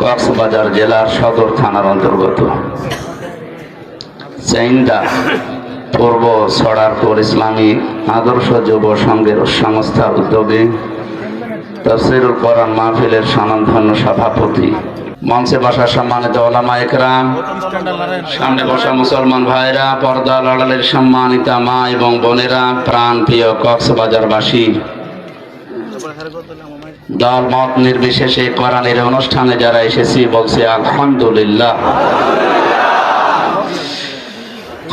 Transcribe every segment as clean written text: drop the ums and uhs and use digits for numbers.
কক্সবাজার জেলার সদর থানার অন্তর্গত চাইন্দা পূর্ব ছড়ারপুর ইসলামী আদর্শ যুব সংঘের সংস্থার উদ্যোগে তাফসীরুল কোরআন মাহফিলের স্বনামধন্য সভাপতি, মঞ্চে বসা সম্মানিত ওলামা একরাম, সামনে বসা মুসলমান ভাইরা, পর্দা আড়ালের সম্মানিতা মা এবং বোনেরা, প্রাণ প্রিয় কক্সবাজারবাসী, দল মত নির্বিশেষে কোরআনের অনুষ্ঠানে যারা এসেছি বলছে আলহামদুলিল্লাহ।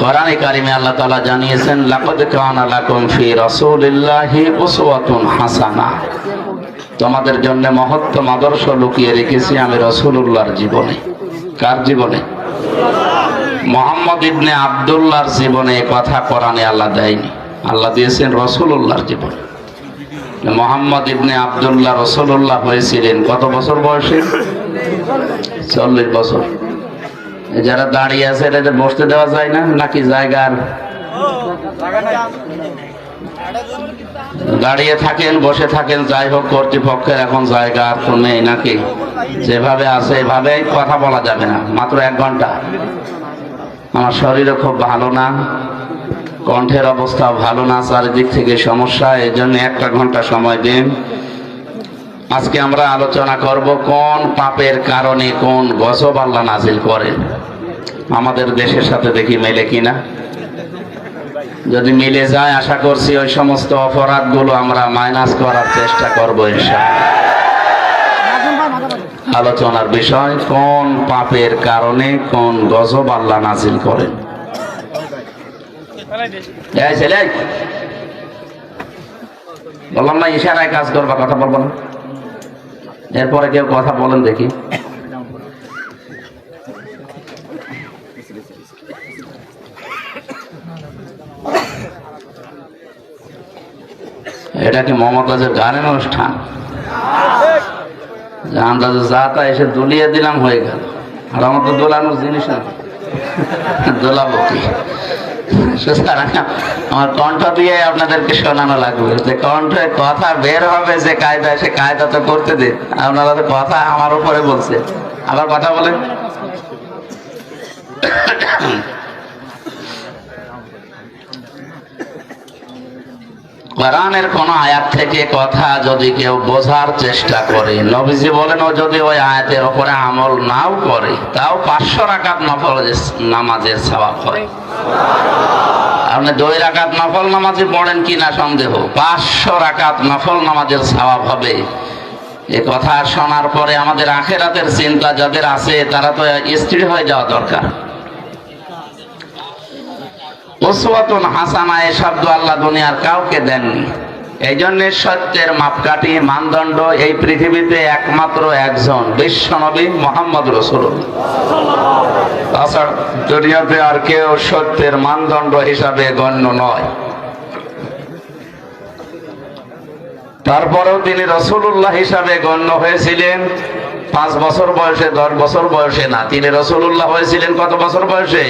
কোরআনে কারিমে আল্লাহ তাআলা জানিয়েছেন, লাকাদ কানা লাকুম ফি রাসূলিল্লাহি উসওয়াতুন হাসানা, তোমাদের জন্য মহত্তম আদর্শ লুকিয়ে রেখেছি আমি রাসূলুল্লাহর জীবনে। কার জীবনে? মুহাম্মদ ইবনে আব্দুল্লাহর জীবনে। কথা কোরআনে আল্লাহ দেয়নি, আল্লাহ দিয়েছেন রাসূলুল্লাহর জীবনে। মুহাম্মদ ইবনে আব্দুল্লাহ রাসূলুল্লাহ হয়েছিলেন কত বছর বয়সে? 40 বছর। যারা দাঁড়িয়ে আছে এদের বসতে দেওয়া যায় না নাকি? জায়গার দাঁড়িয়ে থাকেন, বসে থাকেন, যাই হোক, কর্তৃপক্ষের এখন জায়গা আর তো নেই নাকি? যেভাবে আছে এভাবে কথা বলা যাবে না। মাত্র 1 ঘন্টা। আমার শরীরও খুব ভালো না, কণ্ঠের অবস্থা ভালো না, চারিদিক থেকে সমস্যা, এই জন্য 1 ঘন্টা সময় দিন। আজকে আমরা আলোচনা করব কোন পাপের কারণে কোন গজব আল্লাহ নাজিল করেন। আমাদের দেশের সাথে দেখি মেলে কিনা। যদি মিলে যায় আশা করছি ওই সমস্ত অপরাধগুলো আমরা মাইনাস করার চেষ্টা করব ইনশাআল্লাহ। আলোচনার বিষয়, কোন পাপের কারণে কোন গজব আল্লাহ নাজিল করেন। বললাম না ইশারায় কাজ করবা, কথা বলবো না। এরপরে কেউ কথা বলেন দেখি। এটা কি মমতাজের গানের অনুষ্ঠান? আন্দাজে যা তা এসে দুলিয়ে দিলাম, হয়ে গেল। আর আমার তো দোলানোর জিনিস না, দোলাবো কি? আমার কণ্ঠ দিয়ে আপনাদেরকে শোনানো লাগবে, যে কণ্ঠে কথা বের হবে যে কায়দা, সে কায়দা তো করতে দিন। আপনারা তো কথা আমার উপরে বলছে, আবার কথা বলেন। কোরআনের কোন আয়াত থেকে কথা যদি কেউ বোঝার চেষ্টা করে, নবীজি বলেন, ও যদি ওই আয়াতের উপরে আমল নাও করে তাও 500 রাকাত নফল নামাজের সওয়াব হয়। আপনি 2 রাকাত নফল নামাজে পড়েন কিনা সন্দেহ, 500 রাকাত নফল নামাজের সওয়াব হবে। এ কথা শোনার পরে আমাদের আখিরাতের চিন্তা যাদের আছে তারা তো স্থির হয়ে যাওয়া দরকার। উসওয়াতুন হাসানা এ শব্দ আল্লাহ দুনিয়ার কাউকে দেননি। এই জন্য সত্যের মাপকাঠি, মানদণ্ড এই পৃথিবীতে একমাত্র একজন, বিশ্বনবী মুহাম্মদ রাসূলুল্লাহ। তাছাড়া দুনিয়াতে আর কেউ সত্যের মানদণ্ড হিসাবে গণ্য নয়। তারপরেও তিনি রাসূলুল্লাহ হিসাবে গণ্য হয়েছিলেন 5 বছর বয়সে, 10 বছর বয়সে না। তিনি রাসূলুল্লাহ হয়েছিলেন কত বছর বয়সে?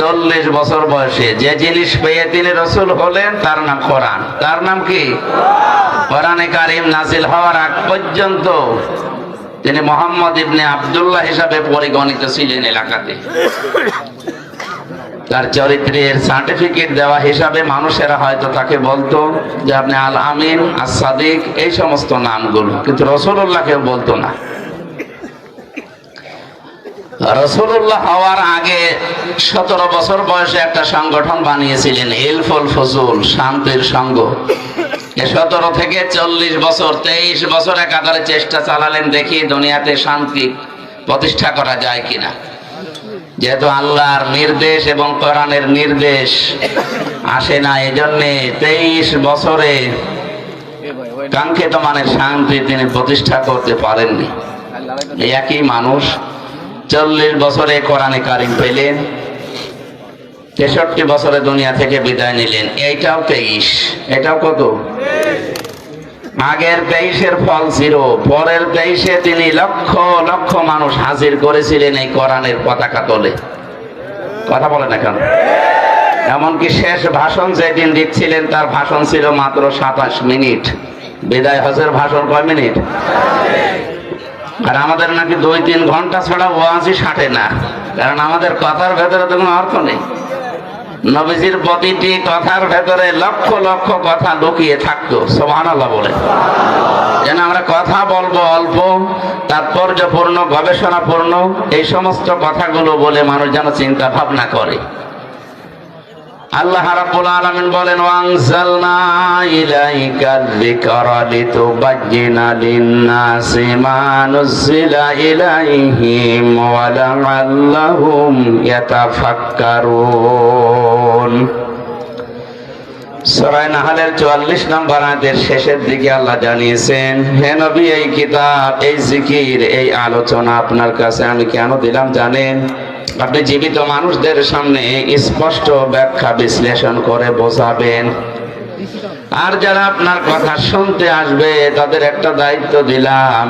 40 বছর বয়সে। যে জিনিস পেয়ে তিনি রাসূল হলেন তার নাম কোরআন। তার নাম কি? কোরআনে কারীম নাজিল হওয়ার আগ পর্যন্ত তিনি মুহাম্মদ ইবনে আব্দুল্লাহ হিসাবে পরিগণিত ছিলেন এলাকাতে। তার চরিত্রের সার্টিফিকেট দেওয়া হিসাবে মানুষেরা হয়তো তাকে বলতো যে আপনি আল আমিন, আস সাদিক, এই সমস্ত নামগুলো, কিন্তু রাসূলুল্লাহ কেউ বলতো না। রাসূলুল্লাহ হওয়ার আগে 17 বছর বয়সে একটা সংগঠন বানিয়েছিলেন, হিলফুল ফুজুল, শান্তির সংঘ। 17 থেকে 40 বছর, 23 বছর একাধারে চেষ্টা চালালেন, দেখি দুনিয়াতে শান্তি প্রতিষ্ঠা করা যায় কিনা। যেহেতু আল্লাহর নির্দেশ এবং কোরআনের নির্দেশ আসে না, এই জন্য 23 বছরে কাঙ্ক্ষিত মানের শান্তি তিনি প্রতিষ্ঠা করতে পারেননি। এই একই মানুষ 40 বছরে কোরআনে কারীম পেলেন, 63 বছরে দুনিয়া থেকে বিদায় নিলেন। এইটাও 23, এটাও কত? আগের 23-এর ফল 0, পরের 23-এ তিনি লক্ষ লক্ষ মানুষ হাজির করেছিলেন এই কোরআনের পতাকা তোলে। কথা বলে না কেন? এমনকি শেষ ভাষণ যেদিন দিচ্ছিলেন তার ভাষণ ছিল মাত্র 27 মিনিট। বিদায় হজের ভাষণ কয় মিনিট? আর আমাদের নাকি 2-3 ঘন্টা ছাড়া ওয়াজই সাটে না, কারণ আমাদের কথার ভেতরে তো কোনো অর্থ নেই। নবীজির প্রতিটি কথার ভেতরে লক্ষ লক্ষ কথা লুকিয়ে থাকতো, সুবহানাল্লাহ বলে। যেন আমরা কথা বলবো অল্প, তাৎপর্যপূর্ণ, গবেষণাপূর্ণ, এই সমস্ত কথাগুলো বলে মানুষ যেন চিন্তা ভাবনা করে। আল্লাহ রাব্বুল আলামিন বলেন, ওয়ানজালনা ইলাইকাল যিকরা লিতুবায়্যিনা লিন-নাসি মা নুযিলা ইলাইহিম ওয়া লা'আল্লাহুম ইয়াতাফাক্কারুন। সূরা নাহলের 44 নম্বর আয়াতের শেষের দিকে আল্লাহ জানিয়েছেন, হে নবী, এই কিতাব, এই জিকির, এই আলোচনা আপনার কাছে আমি কেন দিলাম জানেন? আপনি জীবিত মানুষদের সামনে স্পষ্ট ব্যাখ্যা বিশ্লেষণ করে বোঝাবেন। আর যারা আপনার কথা শুনতে আসবে তাদের একটা দায়িত্ব দিলাম,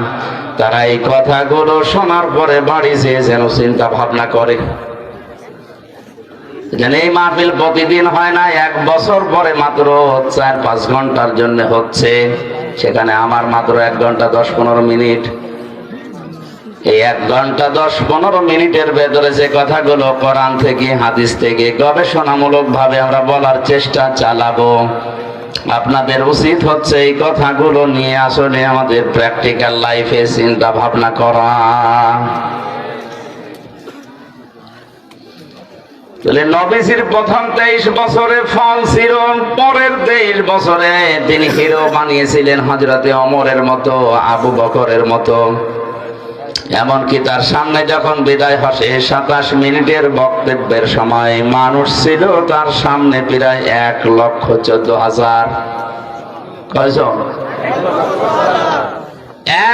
তারা এই কথাগুলো শোনার পরে বাড়ি যেন চিন্তা ভাবনা করে। যেন এই মাহফিল প্রতিদিন হয় না, 1 বছর পরে মাত্র 4-5 ঘন্টার জন্য হচ্ছে, সেখানে আমার মাত্র 1 ঘন্টা 10-15 মিনিট। এই 1 ঘন্টা 10-15 মিনিটের ভেতরে যে কথাগুলো কোরআন থেকে, হাদিস থেকে গবেষণামূলক ভাবে আমরা বলার চেষ্টা চালাবো, আপনাদের উচিত হচ্ছে এই কথাগুলো নিয়ে আসলে আমাদের প্র্যাকটিক্যাল লাইফে চিন্তা ভাবনা করা। তাহলে নবীজির প্রথম 23 বছরে ফল ছিল, পরের 23 বছরে তিনি হিরো বানিয়েছিলেন হযরতে ওমরের মতো, আবু বকরের মতো। এমনকি তার সামনে যখন বিদায় হসে 27 মিনিটের বক্তব্যের সময় মানুষ ছিল তার সামনে প্রায় 1,14,000। কয়জন?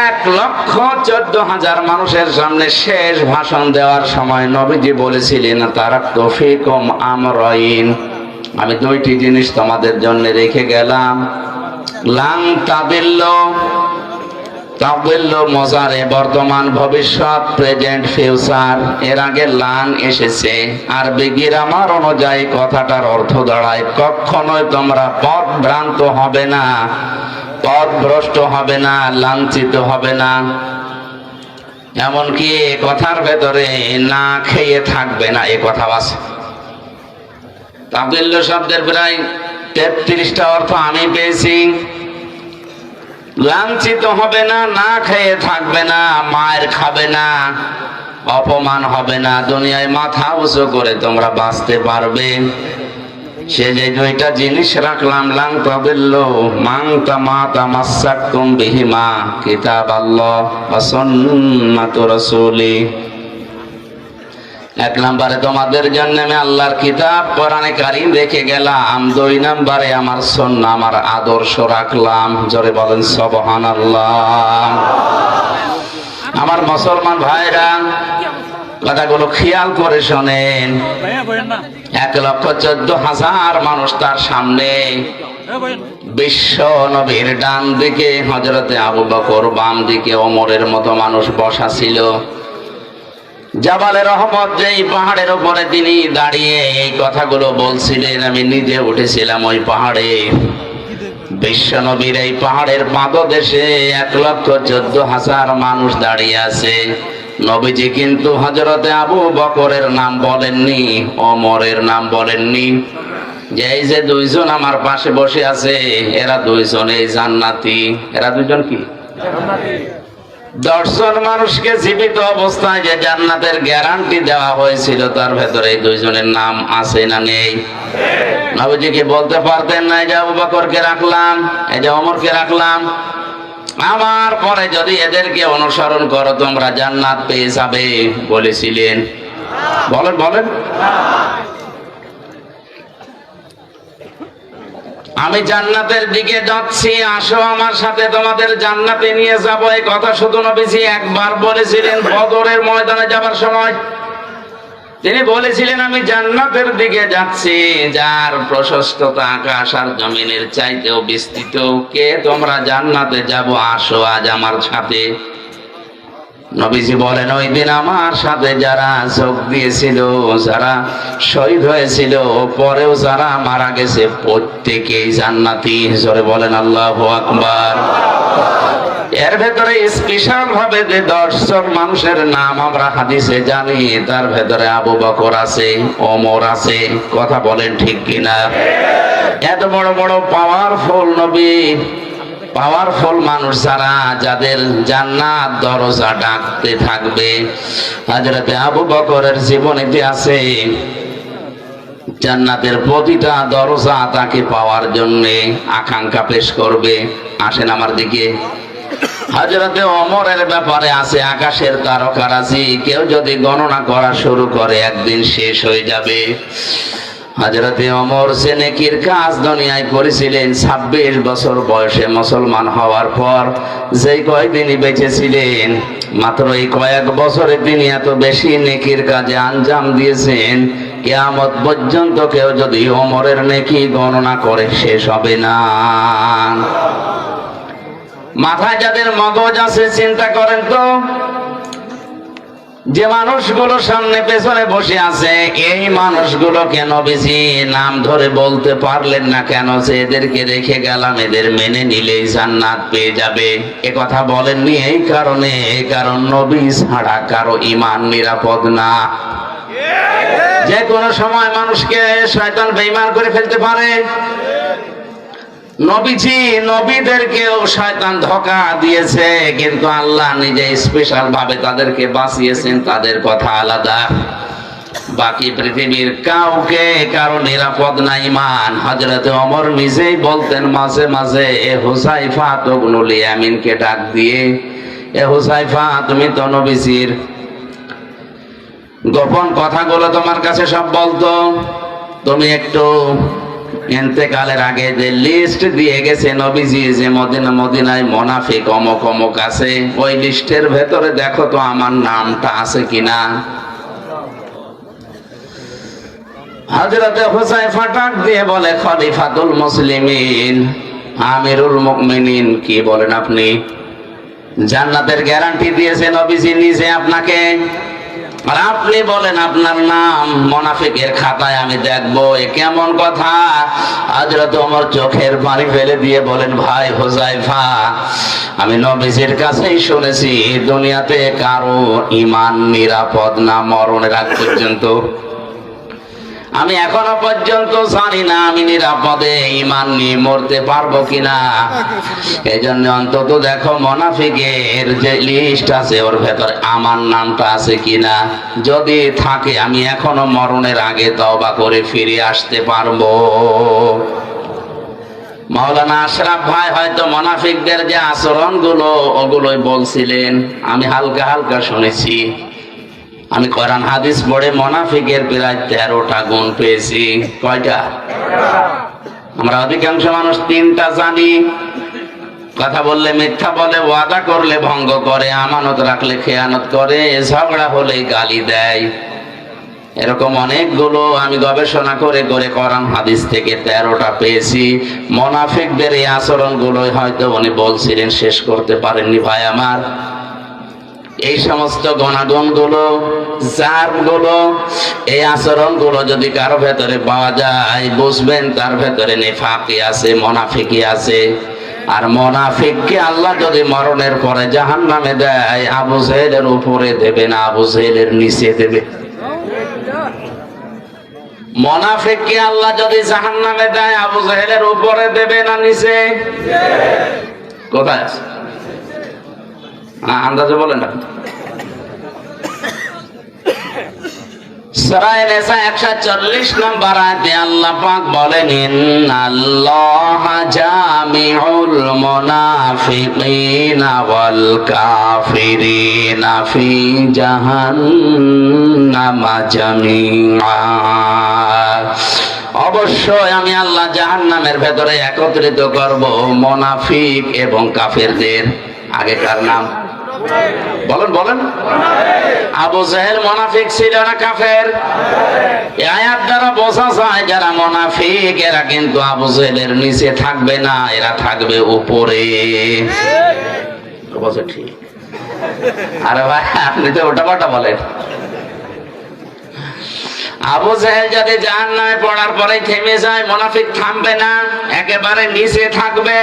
1,14,000 মানুষের সামনে শেষ ভাষণ দেওয়ার সময় নবীজি বলেছিলেন, তারাকতু ফীকুম আমরাইন, আমি 2টি জিনিস তোমাদের জন্য রেখে গেলাম। লান তাদিল্লু, তাদিল্লু মজারে, বর্তমান, ভবিষ্যৎ, প্রেজেন্ট, ফিউচার। এর আগে লান এসেছে, আরবি গ্রামার অনুযায়ী কথাটার অর্থ দাঁড়ায় কখনোই তোমরা পথভ্রান্ত হবে না, পথভ্রষ্ট হবে না, লাঞ্ছিত হবে না। এমনকি কথার ভেতরে না খেয়ে থাকবে না, এ কথা আছে। তাদিল্লু শব্দের প্রায় 33টা অর্থ আমি পেয়েছি। লাঞ্ছিত হবে না, না খেয়ে থাকবে না, মায়ের খাবে না, অপমান হবে না, দুনিয়ায় মাথা উঁচু করে তোমরা বাঁচতে পারবে। সে যে 2টা জিনিস রাখলাম, লাং তাদিল্লু মান তামাসাকতুম বিহিমা কিতাবাল্লাহ ওয়া সুন্নাতু রাসূলি। 1 নম্বরে তোমাদের জন্য আমি আল্লাহর কিতাব কোরআনে কারীম রেখে গেলাম, 2 নম্বরে আমার সুন্নাহ, আমার আদর্শ রাখলাম। জোরে বলেন সুবহানাল্লাহ। আমার মুসলমান ভাইরা, কথাগুলো খেয়াল করে শোনেন। 1,14,000 মানুষ তার সামনে। বিশ্ব নবীর ডান দিকে হযরতে আবু বকর, বাম দিকে ওমরের মতো মানুষ বসা ছিল। জাবালে রহমত, যেই পাহাড়ের উপরে তিনি দাঁড়িয়ে এই কথাগুলো বলছিলেন, আমি নিজে উঠেছিলাম ওই পাহাড়ে। বিশ্ব নবীর এই পাহাড়ের পাদদেশে 1,14,000 মানুষ দাঁড়িয়ে আছে। নবীজি কিন্তু হযরতে আবু বকরের নাম বলেননি, ওমরের নাম বলেননি। যে এই যে 2 জন আমার পাশে বসে আছে, এরা 2 জন এই জান্নাতি। এরা 2 জন কি? জান্নাতি। 10 জন মানুষকে জীবিত অবস্থায় যে জান্নাতের গ্যারান্টি দেওয়া হয়েছিল, তার ভেতরে এই 2 জনের নাম আছে না নেই? নবীজি কি বলতে পারতেন না, এই যে আবু বকরকে রাখলাম, এই যে ওমরকে রাখলাম, আমার পরে যদি এদেরকে অনুসরণ করো তোমরা জান্নাত পেয়ে যাবে? বলেছিলেন? বলেন বলেন। আমি জান্নাতের দিকে যাচ্ছি, আসো আমার সাথে, তোমাদের জান্নাতে নিয়ে যাব। এই কথা শুধু নবীজি একবার বলেছিলেন বদরের ময়দানে যাবার সময়। তিনি বলেছিলেন, আমি জান্নাতের দিকে যাচ্ছি, যার প্রশস্ততা আকাশ আর জমিনের চাইতেও বিস্তৃত। কে তোমরা জান্নাতে যাব? আসো আজ আমার সাথে। নবীজি বলেন, ওই দিন আমার সাথে যারা যোগ দিয়েছিল, যারা শহীদ হয়েছিল, পরেও যারা মারা গেছে, প্রত্যেকেই জান্নাতি। জোরে বলেন আল্লাহু আকবার। এর ভেতরে স্পেশাল ভাবে যে 10 জন মানুষের নাম আমরা হাদিসে জানি, তার ভেতরে আবু বকর আছে, ওমর আছে। কথা বলেন ঠিক কিনা? এত বড় বড় পাওয়ারফুল নবী, পাওয়ারফুল মানুষ যারা, যাদের জান্নাত দরজা ডাকতে থাকবে, হযরতে আবু বকরের জীবনীতে আছে জান্নাতের প্রতিটা দরজা তাকে পাওয়ার জন্য আকাঙ্ক্ষা পেশ করবে। আসেন আমার দিকে। হযরতে ওমরের ব্যাপারে আছে আকাশের তারকারাজি, কেউ যদি গণনা করা শুরু করে একদিন শেষ হয়ে যাবে। হযরতে ওমর সে নেকির কাজ দুনিয়ায় করেছিলেন 26 বছর বয়সে মুসলমান হওয়ার পর। যেই কয়েকদিনই বেঁচে ছিলেন, মাত্র এই কয়েক বছরে তিনি এত বেশি নেকির কাজে আঞ্জাম দিয়েছেন, কিয়ামত পর্যন্ত কেউ যদি ওমরের নেকি গণনা করে শেষ হবে না। মাথায় যাদের মগজ আছে চিন্তা করেন তো, যে মানুষগুলো সামনে পেছনে বসে আছে, এই মানুষগুলোকে নবীজি নাম ধরে বলতে পারলেন না কেন? যে এদেরকে রেখে গেলাম, এদের মেনে নিলেই জান্নাত পেয়ে যাবে। এ কথা বলেননি এই কারণে, কারণ নবী ছাড়া কারো ঈমান নিরাপদ না। যে কোনো সময় মানুষকে শয়তান বেঈমান করে ফেলতে পারে। নবীজি নবীদেরকেও শয়তান ধোঁকা দিয়েছে, কিন্তু আল্লাহ নিজে স্পেশাল ভাবে তাদেরকে বাঁচিয়েছেন। তাদের কথা আলাদা। বাকি পৃথিবীর কাউকে কারো নিরাপদ না ঈমান। হযরতে ওমর নিজেই বলতেন মাঝে মাঝে, এ হুযায়ফা ইবনুল ইয়ামিনকে ডাক দিয়ে, এ হুযায়ফা, তুমি তো নবীজির গোপন কথাগুলো তোমার কাছে সব বলতো, তুমি একটু ইন্তেকালের আগে যে লিস্ট দিয়ে গেছে নবীজি, যে মদিনায় মুনাফিক অমুক অমুক আছে, ওই লিস্টের ভেতরে দেখো তো আমার নামটা আছে কিনা। হযরতে হুযায়ফা ডাক দিয়ে বলে, খলিফাতুল মুসলিমিন, আমিরুল মুমিনিন, কি বলেন আপনি? জান্নাতের গ্যারান্টি দিয়েছে নবীজি নিজে আপনাকে, আর আপনি বলেন আপনার নাম মুনাফিকের খাতায় আমি দেখবো? এ কেমন কথা? হযরত ওমর চোখের পানি ফেলে দিয়ে বলেন, ভাই হুযায়ফা, আমি নবীজির কাছেই শুনেছি দুনিয়াতে কারো ঈমান নিরাপদ না মরণের আগ পর্যন্ত। আমি এখনো পর্যন্ত জানি না আমি নিরাপদে ঈমান নিয়ে মরতে পারবো কিনা। এই জন্য অন্তত দেখো মুনাফিকের যে লিস্ট আছে ওর ভেতরে আমার নামটা আছে কিনা। যদি থাকে আমি এখনো মরণের আগে তওবা করে ফিরে আসতে পারবো। মাওলানা আশরাফ ভাই হয়তো মুনাফিকদের যে আচরণগুলো ওগুলোই বলছিলেন, আমি হালকা হালকা শুনেছি। আমি কোরআন হাদিস পড়ে মুনাফিকের প্রায় 13টা গুণ পেয়েছি। কয়টা? আমরা অধিকাংশ মানুষ 3টা জানি। কথা বললে মিথ্যা বলে, ওয়াদা করলে ভঙ্গ করে, আমানত রাখলে খেয়ানত করে, ঝগড়া হলে গালি দেয়। এরকম অনেকগুলো আমি গবেষণা করে করে কোরআন হাদিস থেকে 13টা পেয়েছি। মুনাফিকদের এই আচরণগুলোই হয়তো উনি বলছিলেন, শেষ করতে পারেননি ভাই আমার। এই সমস্ত গুণাগুণগুলো, জারগুলো, এই আচরণগুলো যদি কারো ভেতরে পাওয়া যায়, বুঝবেন তার ভেতরে নিফাকি আছে, মুনাফিকি আছে। আর মুনাফিককে আল্লাহ যদি মরণের পরে জাহান্নামে দেয়, আবু জেহেলের উপরে দেবে না, আবু জেহেলের নিচে দেবে। মুনাফিককে আল্লাহ যদি জাহান্নামে দেয়, আবু জেহেলের উপরে দেবে না নিচে? কোথায় আছে? আন্দাজে বলেন না। সূরা নিসা 140 নম্বর আয়াতে আল্লাহ পাক বলেন, ইন্নাল্লাহা জামিউল মুনাফিকিনা ওয়াল কাফিরিনা ফি জাহান্নামা জামিআ। অবশ্যই আমি আল্লাহ জাহান্নামের ভেতরে একত্রিত করব মুনাফিক এবং কাফেরদের। আগেকার নাম বলেন বলেন। আবু জেহেল মুনাফিক ছিল না কাফের? এই আয়াত দ্বারা বোঝা যায় যারা মুনাফিক এরা কিন্তু আবু জেহেলের নিচে থাকবে না, এরা থাকবে উপরে। ঠিক। আরে ভাই আপনি তো ওটা পাল্টা বলেন। আবু জাহেল যদি জাহান্নামে পড়ার পরে থেমে যায়, মুনাফিক থামবে না, একেবারে নিচে থাকবে।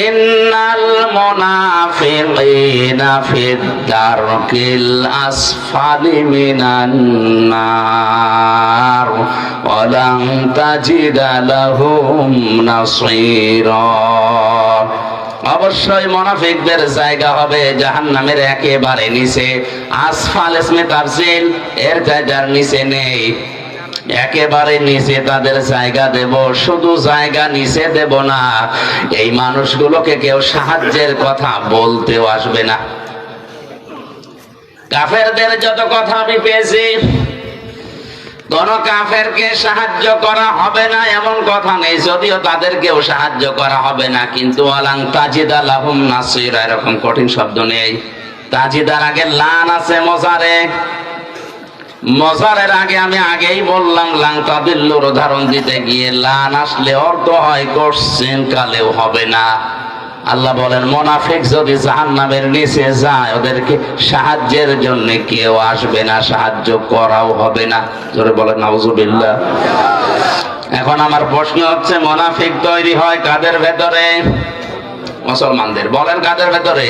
ইন্নাল মুনাফিকিনা ফিদ দারকিল আসফালি মিনান নার ওয়া লান তাজিদা লাহুম নাসীরা। অবশ্যই মুনাফিকদের জায়গা হবে জাহান্নামের একেবারে নিচে। আসফাল ইসমে তাফসীল, এর জায়গার নিচে নেই, একেবারে নিচে তাদের জায়গা দেব। শুধু জায়গা নিচে দেব না, এই মানুষগুলোকে কেউ সাহায্যের কথা বলতেও আসবে না। কাফেরদের যত কথা আমি পেয়েছি, কোন কাফেরকে সাহায্য করা হবে না এমন কথা নেই, যদিও তাদেরকেও সাহায্য করা হবে না, কিন্তু ওয়ালান তাজিদা লাহুম নাসীরা এরকম কঠিন শব্দ নেই। তাজিদার আগে লান আছে মজারে, মজারের আগে আমি আগেই বললাম লাং তাদিল্লুর উদাহরণ দিতে গিয়ে লান আসলে অর্থ হয় কোশ্চেন কালেও হবে না। আল্লাহ বলেন মুনাফিক যদি জাহান্নামের নিচে যায়, ওদেরকে সাহায্যের জন্য কেউ আসবে না, সাহায্য করাও হবে না। জোরে বলেন নাউজুবিল্লাহ। এখন আমার প্রশ্ন হচ্ছে, মুনাফিক তৈরি হয় কাদের ভেতরে? মুসলমানদের। বলেন কাদের ভেতরে?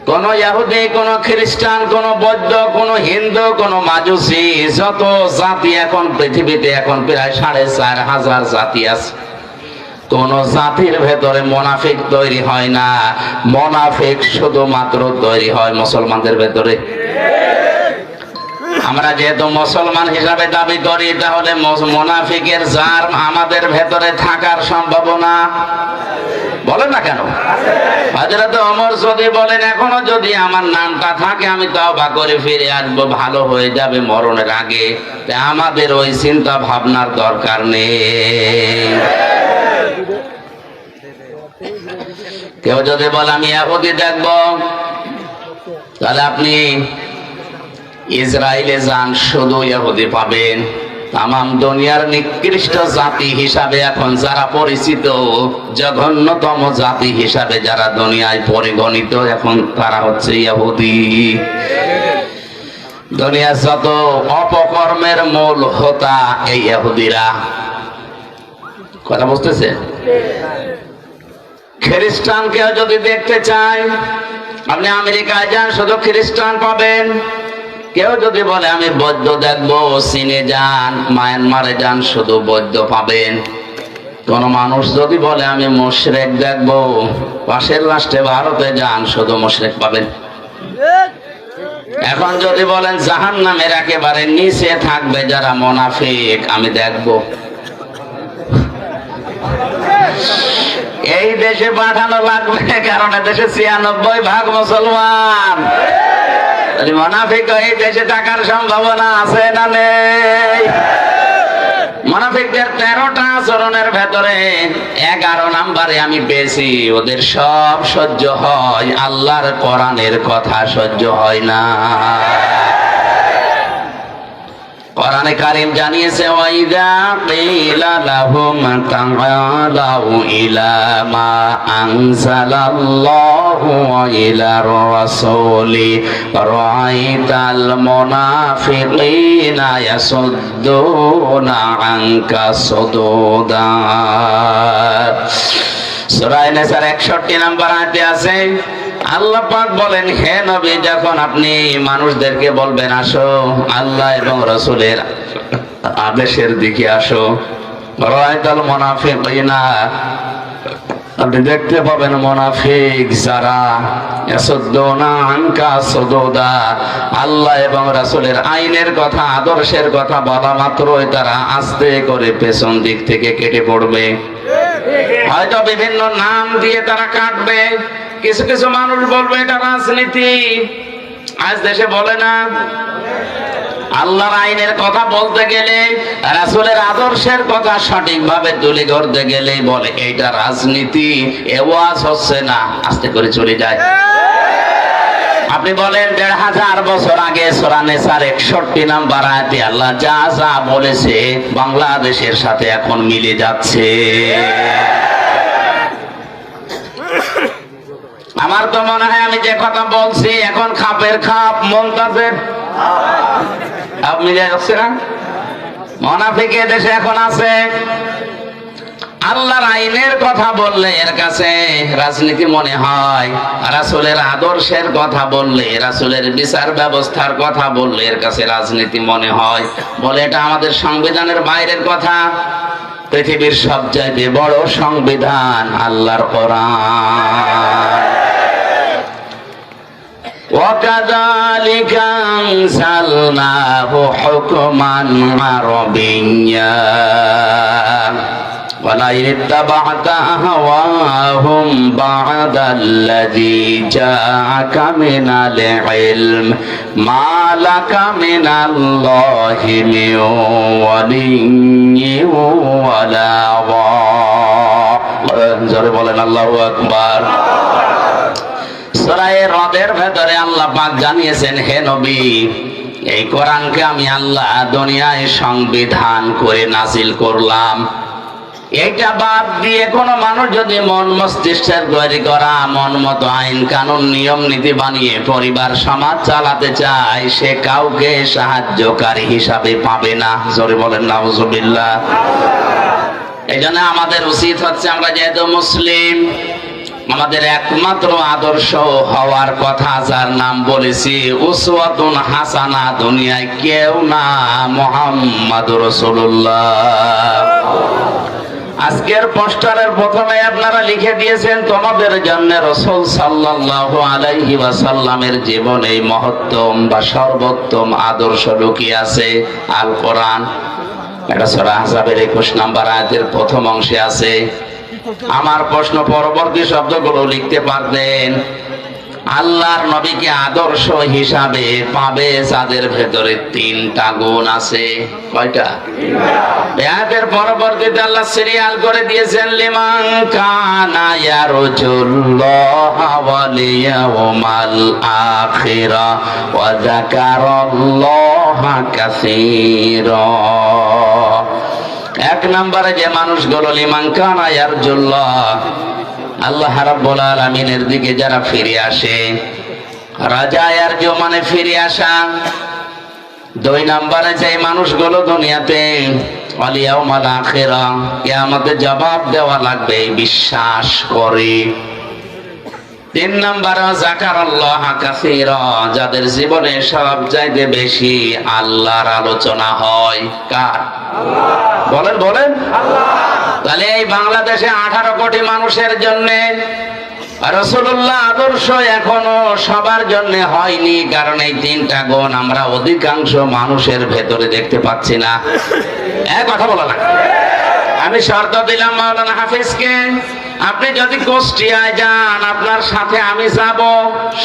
কোন ইহুদি, কোন খ্রিস্টান, কোন বৌদ্ধ, কোন হিন্দু, কোন মাজুসি, যত জাতি এখন পৃথিবীতে এখন প্রায় 4500 জাতি আছে, কোন জাতির ভেতরে মুনাফিক তৈরি হয় না। মুনাফিক শুধুমাত্র তৈরি হয় মুসলমানদের ভেতরে। আমরা যেহেতু মুসলমান হিসাবে দাবি করি, তাহলে মুনাফিকের জার আমাদের ভেতরে থাকার সম্ভাবনা, বলেন না কেন? হযরত ওমর যদি বলেন এখনো যদি আমার নামটা থাকে আমি তওবা করে ফিরে আসবো, ভালো হয়ে যাবে মরণের আগে, আমাদের ওই চিন্তা ভাবনার দরকার নেই। কেউ যদি বলে আমি ইহুদি দেখব, তাহলে আপনি ইসরায়েলে যান, শুধু ইহুদি পাবেন। তামাম দুনিয়ার নিকৃষ্ট জাতি হিসাবে এখন যারা পরিচিত, জঘন্যতম জাতি হিসাবে যারা দুনিয়ায় পরিগণিত, এখন তারা হচ্ছে ইহুদি। দুনিয়ার যত অপকর্মের মূল হোতা এই ইহুদিরা। কথা বুঝতেছে? খ্রিস্টানকেও যদি দেখতে চাই, আপনি আমেরিকায় যান, শুধু খ্রিস্টান পাবেন। কেউ যদি বলে আমি বৌদ্ধ দেখবো, চীনে যান, মায়ানমারে যান, শুধু বৌদ্ধ পাবেন। কোন মানুষ যদি বলে আমি মুশরিক দেখবো, পাশের রাষ্ট্রে ভারতে যান, শুধু মুশরিক পাবেন। এখন যদি বলেন জাহান্নামের একেবারে নিচে থাকবে যারা মুনাফিক, আমি দেখবো, এই দেশে পাঠানো লাগবে, কারণ দেশে 96% মুসলমান। মুনাফিক এই দেশে থাকার সম্ভাবনা আছে না নেই? মুনাফিকদের 13টা আচরণের ভেতরে 11 নম্বরে আমি পেয়েছি, ওদের সব সহ্য হয়, আল্লাহর কোরআনের কথা সহ্য হয় না। কোরআনে কারীম জানিয়েছে, ওয়াইদা কিলা লাহুম তাআলাউ ইলা মা আনজালাল্লাহু ওয়া ইলার রাসূলি রাআইতাল মুনাফিকিনা ইয়াসুদ্দুনা আনকা সুদুদা। সূরা নিসার 61 নম্বর আয়াতে আছে, আল্লাহ পাক বলেন, হে নবী, যখন আপনি মানুষদেরকে বলবেন আসো আল্লাহ এবং রাসূলের আদেশের দিকে আসো, রাআইতাল মুনাফিকিনা, আপনি দেখতে পাবেন মুনাফিক যারা ইয়াসুদ্দুনা আনকা সুদুদা, আল্লাহ এবং রাসূলের আইনের কথা, আদর্শের কথা বলা মাত্রই তারা আস্তে করে পেছন দিক থেকে কেটে পড়বে। হয়তো বিভিন্ন নাম দিয়ে তারা কাটবে। কিছু কিছু মানুষ বলবে এটা রাজনীতি, আজ দেশে বলে না। আল্লাহর আইনের কথা বলতে গেলে, রাসূলের আদর্শের কথা সঠিকভাবে তুলে ধরতে গেলে বলে এইটা রাজনীতি, এ ওয়াজ হচ্ছে না, আস্তে করে চলে যায়। আপনি বলেন 1500 বছর আগে সূরা নিসার 61 নম্বর আয়াতে আল্লাহ যা যা বলেছে বাংলাদেশের সাথে এখন মিলে যাচ্ছে। আমার তো মনে হয় আমি যে কথা বলছি এখন খাপের খাপ, মমতাজের আপনি যাই হচ্ছে না, মুনাফিক দেশে এখন আছে। আল্লাহর আইনের কথা বললে এর কাছে রাজনীতি মনে হয়, রাসূলের আদর্শের কথা বললে, রাসূলের বিচার ব্যবস্থার কথা বললে এর কাছে রাজনীতি মনে হয়। বলে এটা আমাদের সংবিধানের বাইরের কথা। পৃথিবীর সবচাইতে বড় সংবিধান আল্লাহর কোরআন। وَكَذَلِكَ أَنزَلْنَاهُ حُكْمًا عَرَبِيًّا وَلَئِنِ اتَّبَعْتَ أَهْوَاءَهُمْ بَعْدَ الَّذِي جَاءَكَ مِنَ الْعِلْمِ مَا لَكَ مِنَ اللَّهِ مِنْ وَلِيٍّ وَلَا ظَهِيرٍ। জোরে বলেন আল্লাহু আকবার। সূরা রদের ভেতরে আল্লাহ পাক জানিয়েছেন, হে নবী, এই কোরআনকে আমি আল্লাহ দুনিয়ায় সংবিধান করে নাজিল করলাম। এইটা বাদ দিয়ে কোনো মানুষ যদি মন মস্তিষ্কের তৈরি করা মন মতো আইন কানুন নিয়ম নীতি বানিয়ে পরিবার সমাজ চালাতে চায়, সে কাউকে সাহায্যকারী হিসাবে পাবে না। জোরে বলেন নাউজুবিল্লাহ। এই জন্য আমাদের উচিত হচ্ছে, আমরা যেহেতু মুসলিম, আমাদের একমাত্র আদর্শ হওয়ার কথা যার নাম বলেছি উসওয়াতুন হাসানা, দুনিয়ায় কেউ না, মুহাম্মাদুর রাসূলুল্লাহ। আজকের পোস্টারের প্রথমে আপনারা লিখে দিয়েছেন, তোমাদের জন্য রাসূল সাল্লাল্লাহু আলাইহি ওয়াসাল্লামের জীবনে মহত্তম বা সর্বোত্তম আদর্শ লুকিয়ে আছে আল কোরআন। এটা সূরা আহজাবের 21 নম্বর আয়াতের প্রথম অংশে আছে। আমার প্রশ্ন, পরবর্তী শব্দগুলো লিখতে পারতেন। আল্লাহর নবীকে আদর্শ হিসাবে পাবে যাদের ভেতরে তিনটা গুণ আছে। কয়টা? আয়াতের পরবর্তীতে আল্লাহ সিরিয়াল করে দিয়েছেন, লিমান কানা ইয়ারজুল্লাহা ওয়াল ইয়াউমাল আখিরা ওয়া যাকারাল্লাহা কাসীরা। এক নম্বরে যে মানুষগুলো লিমান কানা ইয়ারজুল্লাহ, আল্লাহ রাব্বুল আলামিনের দিকে যারা ফিরে আসে, রাজা ইয়ারজু মানে ফিরে আসা। দুই নম্বরে যে মানুষগুলো দুনিয়াতে ওয়াল ইয়াউমাল আখিরা, কিয়ামতে জবাব দেওয়া লাগবে, বিশ্বাস করে। তিন নম্বরে যাকারাল্লাহ কাসীরা, যাদের জীবনে সবচাইতে বেশি আল্লাহর আলোচনা হয়। কার? বলেন বলেন। তাহলে এই বাংলাদেশে 18 কোটি মানুষের জন্য রাসূলুল্লাহ আদর্শ এখনো সবার জন্য হয়নি, কারণ এই তিনটা গুণ আমরা অধিকাংশ মানুষের ভেতরে দেখতে পাচ্ছি না। এক কথা বলা না, আমি শর্ত দিলাম মাওলানা হাফিজকে, আপনি যদি কুষ্টিয়ায় যান আপনার সাথে আমি যাব।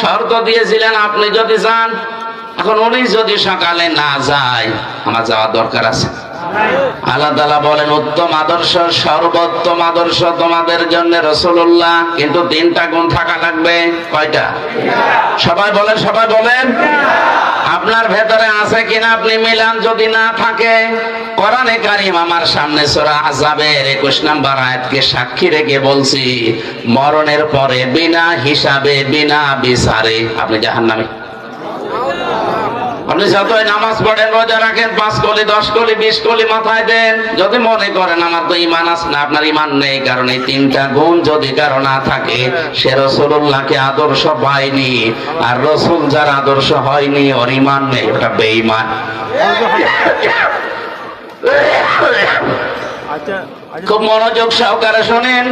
শর্ত দিয়েছিলেন আপনি যদি যান। এখন উনি যদি সকালে না যায়, আমার যাওয়ার দরকার আছে। আল্লাহ তাআলা বলেন, উত্তম আদর্শ, সর্বোত্তম আদর্শ তোমাদের জন্য রাসূলুল্লাহ, কিন্তু তিনটা গুণ থাকা লাগবে। কয়টা? সবাই বলেন, সবাই বলেন। আপনার ভেতরে আছে কিনা আপনি মিলান। যদি না থাকে, কোরআনে কারীম আমার সামনে সূরা আহজাবের 21 নম্বর আয়াতকে সাক্ষী রেখে বলছি, মরণের পরে বিনা হিসাবে বিনা বিচারে আপনি জাহান্নামে। আপনি যতই নামাজ পড়েন, রোজা রাখেন, 5 কলি 10 কলি 20 কলি মাথায় দেন, যদি মনে করেন আমার তো ঈমান আছে না, আপনার ঈমান নেই। কারণ এই তিনটা গুণ যদি কারো না থাকে, সে রাসূলুল্লাহকে আদর্শ পায়নি। আর রাসূল যার আদর্শ হয়নি, ওর ঈমান নেই, ওটা বেঈমান। খুব মনোযোগ সহকারে শুনেন।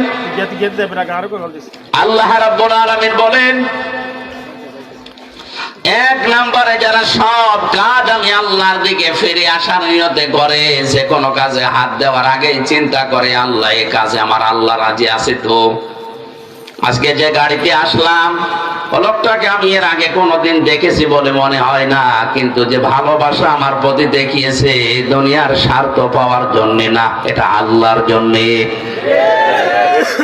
আল্লাহ রাব্বুল আলামিন বলেন, এক নম্বরে যারা সব কাজ আমি আল্লাহর দিকে ফিরে আসার নিয়তে করে, যে কোনো কাজে হাত দেওয়ার আগেই চিন্তা করে, আল্লাহ এই কাজে আমার আল্লাহ রাজি আছে তো। আজকে যে গাড়িতে আসলাম, লোকটাকে আমি এর আগে কোনোদিন দেখেছি বলে মনে হয় না, কিন্তু যে ভালোবাসা আমার প্রতি দেখিয়েছে, দুনিয়ার স্বার্থ পাওয়ার জন্য না, এটা আল্লাহর জন্যে।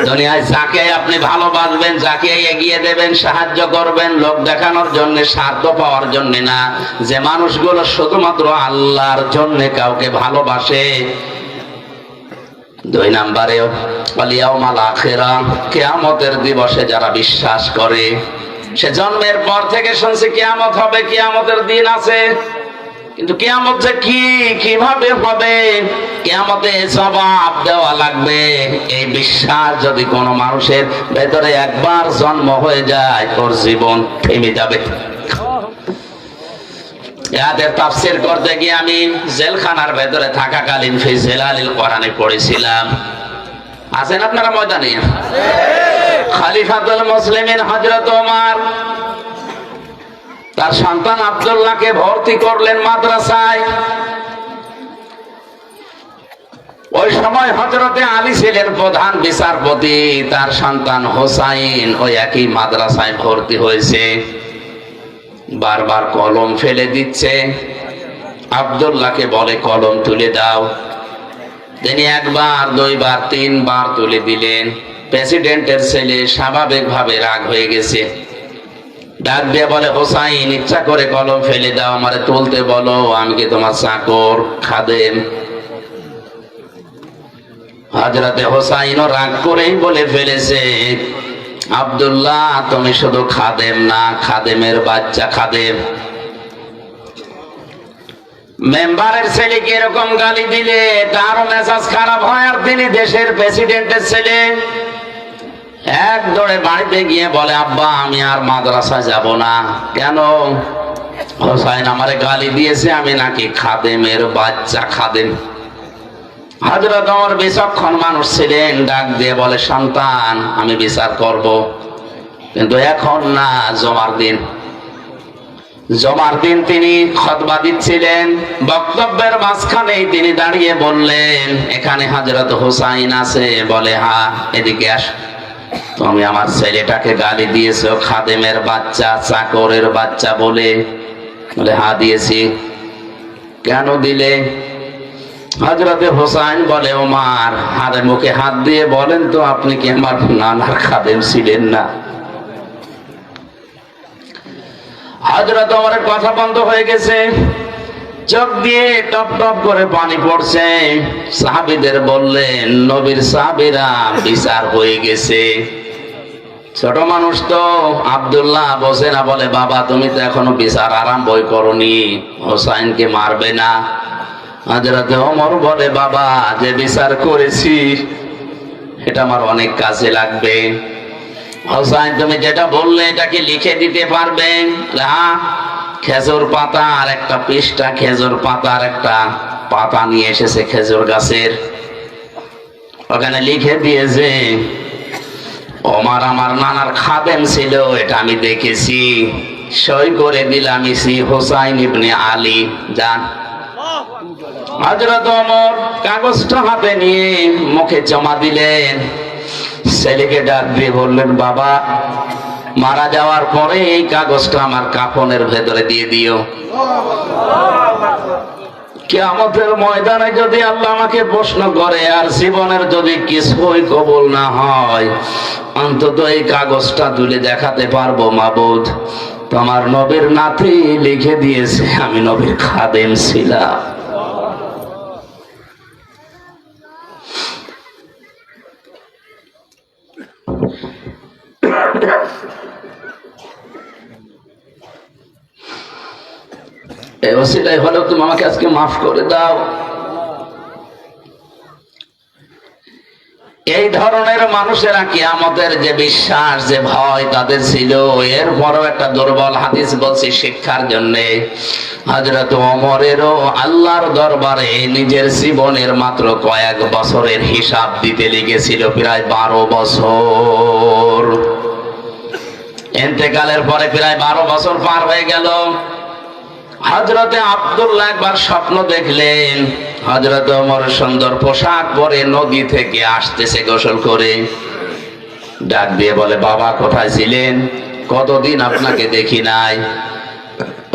দুনিয়ায় যাকে আপনি ভালোবাসবেন, যাকে এগিয়ে দেবেন, সাহায্য করবেন, লোক দেখানোর জন্য, স্বার্থ পাওয়ার জন্য না। যে মানুষগুলো শুধুমাত্র আল্লাহর জন্য কাউকে ভালোবাসে। দুই নম্বরে ওয়াল ইয়াউমাল আখিরা, কিয়ামতের দিবসে যারা বিশ্বাস করে। সে জন্মের পর থেকে শুনছে কিয়ামত হবে, কিয়ামতের দিন আছে, কিন্তু কিয়ামত যে কিভাবে হবে, কিয়ামতে জবাব দেওয়া লাগবে, এই বিশ্বাস যদি কোনো মানুষের ভেতরে একবার জন্ম হয়ে যায়, ওর জীবন থেমে যাবে। এদের তাফসীর করতে গিয়ে আমি জেলখানার ভেতরে থাকাকালীন ফি জিলালিল কোরআনে পড়েছিলাম। আছেন আপনারা ময়দানে? খলিফাতুল মুসলিমিন হযরত ওমর তার সন্তান আব্দুল্লাহকে ভর্তি করলেন মাদ্রাসায়। ওই সময় হযরতে আলী ছিলেন প্রধান বিচারপতি, তার সন্তান হোসাইন ওই একই মাদ্রাসায় ভর্তি হয়েছে। বারবার কলম ফেলে দিচ্ছে, আব্দুল্লাহকে বলে কলম তুলে দাও। তিনি একবার, দুইবার, তিনবার তুলে দিলেন। প্রেসিডেন্টের ছেলে স্বাভাবিকভাবে রাগ হয়ে গেছে, ডাক দিয়ে বলে, হোসাইন ইচ্ছা করে কলম ফেলে দাও, আমারে তুলতে বলো, আমি কি তোমার চাকর খাদেম? হযরতে হোসাইনও রাগ করেই বলে ফেলেছে, আব্দুল্লাহ তুমি শুধু খাদেম না, খাদেমের বাচ্চা খাদেম। মেম্বারের ছেলেকে এরকম গালি দিলে তারও মেজাজ খারাপ হয়, আর তিনি দেশের প্রেসিডেন্টের ছেলে। এক দৌড়ে বাড়িতে গিয়ে বলে, আব্বা আমি আর মাদ্রাসায় যাব না। কেন? হোসাইন আমারে গালি দিয়েছে, আমি নাকি খাদেমের বাচ্চা খাদেম। হযরত ওমর বিচক্ষণ মানুষ ছিলেন, ডাক দিয়ে বলে, সন্তান আমি বিচার করব, কিন্তু এখন না, জমার দিন। জমার দিন তিনি খুতবা দিচ্ছিলেন, বক্তব্যের মাঝখানেই তিনি দাঁড়িয়ে বললেন, এখানে হযরত হোসাইন আছে? বলে হ্যাঁ। এদিকে আস, তুমি আমার ছেলেটাকে গালি দিয়েছো খাদেমের বাচ্চা, চাকরের বাচ্চা বলে? বলে হ্যাঁ দিয়েছি। কেন দিলে? হযরতে হোসাইন বলে, ওমর হাতে মুখে হাত দিয়ে বলেন তো, আপনি কি আমার নানার খাদেম ছিলেন না? হযরত ওমরের কথা বন্ধ হয়ে গেছে, চোখ দিয়ে টপ টপ করে পানি পড়ছে। সাহাবীদের বললেন, নবীর সাহাবীরা বিচার হয়ে গেছে। ছোট মানুষ তো, আব্দুল্লাহ বসে না, বলে বাবা তুমি তো এখনো বিচার আরম্ভই করনি, হোসাইনকে মারবে না? হযরতে ওমর বলে, বাবা যে বিচার করেছি এটা আমার অনেক কাজে লাগবে। হোসাইন তুমি যেটা বললে এটা কি লিখে দিতে পারবে? হ্যাঁ। খেজুর পাতা আর একটা পৃষ্ঠা, খেজুর পাতার একটা পাতা নিয়ে এসেছে খেজুর গাছের, ওখানে লিখে দিয়েছে, ওমর আমার নানার খাদেম ছিল, এটা আমি দেখেছি, সই করে দিলাম ইসি হোসাইন ইবনে আলী। যান। হযরত ওমর কাগজটা হাতে নিয়ে মুখে জমা দিলেন। ছেলেকে ডাক দিয়ে বললেন, বাবা মারা যাওয়ার পরে এই কাগজটা আমার কাফনের ভেতরে দিয়ে দিও। কিয়ামতের ময়দানে যদি আল্লাহ আমাকে প্রশ্ন করে আর জীবনের যদি কিছুই কবুল না হয়, অন্তত এই কাগজটা তুলে দেখাতে পারবো, মাবুদ তোমার নবীর নাতি লিখে দিয়েছে আমি নবীর খাদেম ছিলাম। এই ওসিলাই হলো তুমি আমাকে আজকে মাফ করে দাও। এই ধরনের মানুষেরা কিয়ামতের যে বিশ্বাস, যে ভয় তাদের ছিল, এরপরও একটা দুর্বল হাদিস বলছি শিক্ষার জন্য। হযরত ওমরেরও আল্লাহর দরবারে নিজের জীবনের মাত্র কয়েক বছরের হিসাব দিতে লেগেছিল, প্রায় 12 বছর। ইন্তেকালের পরে প্রায় 12 বছর পার হয়ে গেল। হযরতে আব্দুল্লাহ একবার স্বপ্ন দেখলেন, হযরত ওমর সুন্দর পোশাক পরে নদী থেকে আসতেছে গোসল করে। ডাক দিয়ে বলে, বাবা কোথায় ছিলেন? কতদিন আপনাকে দেখি নাই।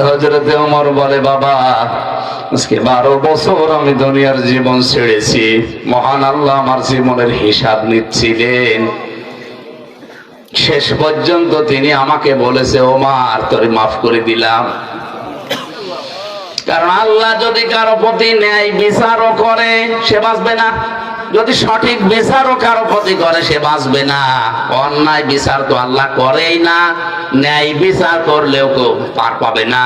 হযরতে ওমর বলে, বাবা আজকে 12 বছর আমি দুনিয়ার জীবন ছেড়েছি, মহান আল্লাহ আমার জীবনের হিসাব নিচ্ছিলেন। শেষ পর্যন্ত তিনি আমাকে বলেছে, ওমর তোরে মাফ করে দিলাম। কারণ আল্লাহ যদি কারো প্রতি ন্যায় বিচারও করে সে বাঁচবে না, যদি সঠিক বিচারও কারো প্রতি করে সে বাঁচবে না। অন্যায় বিচার তো আল্লাহ করেই না, ন্যায় বিচার করলেও কেউ পার পাবে না।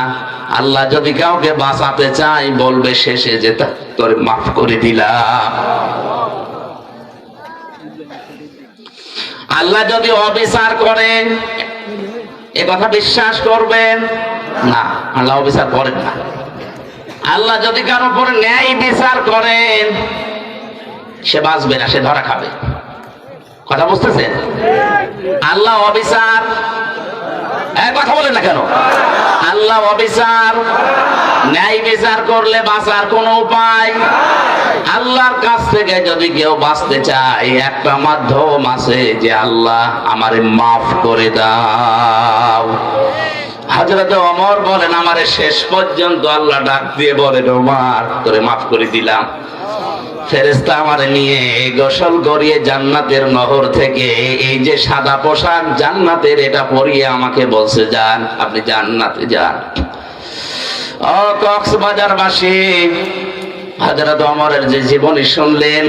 আল্লাহ যদি কাউকে বাঁচাতে চাই বলবে শেষে যে তোরে মাফ করে দিলাম। আল্লাহ যদি অবিচার করেন এ কথা বিশ্বাস করবেন না, আল্লাহ অবিচার করেন না। আল্লাহ যদি কারো উপরে ন্যায় বিচার করেন সে বাঁচবে না, সে ধরা খাবে। কথা বুঝতেছেন? আল্লাহ অবিচার, কথা বলেন না কেন? আল্লাহ অবিচার, ন্যায় বিচার করলে বাঁচার কোন উপায়? আল্লাহর কাছ থেকে যদি কেউ বাঁচতে চায় একটা মাধ্যম আছে যে আল্লাহ আমারে মাফ করে দাও। হযরত ওমর বলেন আমারে শেষ পর্যন্ত আল্লাহ ডাক দিয়ে বলেন ওমর তোরে মাফ করে দিলাম। ফেরেশতা আমারে নিয়ে গোসল করিয়ে জান্নাতের নহর থেকে এই যে সাদা পোশাক জান্নাতের এটা পরিয়ে আমাকে বলছে যান, আপনি জান্নাতে যান। ও কক্সবাজারবাসী, হযরত ওমরের যে জীবনী শুনলেন,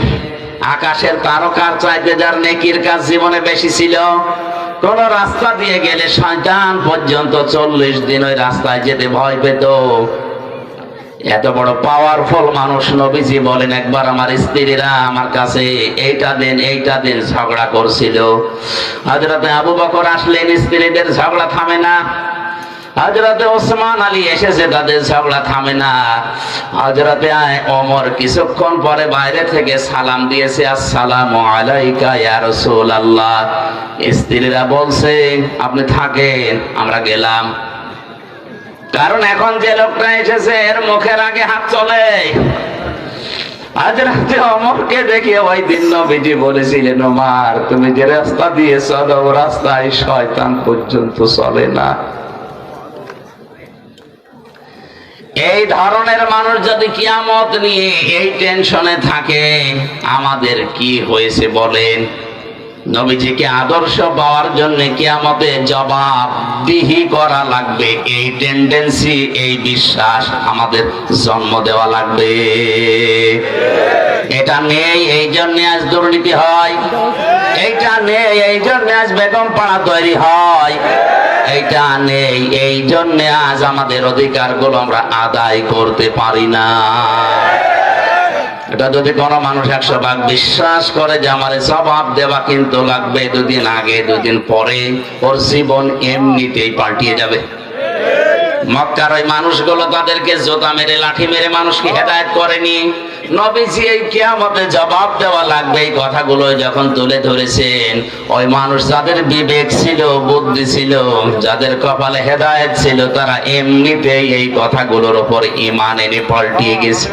আকাশের তারকার চাইতে যার নেকির কাজ জীবনে বেশি ছিল। কোন রাস্তা দিয়ে গেলে শয়তান পর্যন্ত 40 দিন ওই রাস্তায় যেতে ভয় পেত। এত বড় পাওয়ারফুল মানুষ নবীজি বলেন একবার আমার স্ত্রীরা আমার কাছে এইটা দেন ঝগড়া করছিল। হযরতে আবু বকর আসলেন, স্ত্রীদের ঝগড়া থামে না। হযরতে ওসমান আলী এসেছে, তাদের ঝগড়া থামে না। হযরতে ওমর কিছুক্ষণ পরে বাইরে থেকে সালাম দিয়েছে, আসসালামু আলাইকা ইয়া রাসূলুল্লাহ। স্ত্রীরা বলছে আপনি থাকেন, আমরা গেলাম। কারণ এখন যে লোকটা এসেছে এর মুখের আগে হাত চলে। হযরতে ওমরকে দেখে ওই দিন নবীজি বলেছিলেন ওমর তুমি যে রাস্তা দিয়ে চলো ও রাস্তায় শয়তান পর্যন্ত চলে না। এই ধরনের মানুষ যদি কিয়ামত নিয়ে এই টেনশনে থাকে আমাদের কি হয়েছে বলেন? নবীজিকে আদর্শ পাওয়ার জন্য কিয়ামতে জবাবদিহি করা লাগবে, এই টেন্ডেন্সি এই বিশ্বাস আমাদের জন্ম দেওয়া লাগবে। এটা নেই এই জন্য আজ দুর্নীতি হয়, এইটা নেই এই জন্য আজ বেগম পাড়া তৈরি হয়, এইটা নেই এই জন্য আজ আমাদের অধিকারগুলো আমরা আদায় করতে পারি না। এটা যদি কোনো মানুষ 100 ভাগ বিশ্বাস করে যে আমার জবাব দেওয়া কিন্তু লাগবে, দুদিন আগে দুদিন পরে ওর জীবন এমনিতেই পাল্টিয়ে যাবে। মক্কার ওই মানুষগুলো তাদেরকে জোতা মেরে লাঠি মেরে মানুষকে হেদায়েত করেনি। নবীজি এই কিয়ামতে জবাব দেওয়া লাগবে এই কথাগুলো যখন তুলে ধরেছেন, ওই মানুষ যাদের বিবেক ছিল, বুদ্ধি ছিল, যাদের কপালে হেদায়েত ছিল, তারা এমনিতেই এই কথাগুলোর উপর ঈমান এনে পাল্টিয়ে গেছে।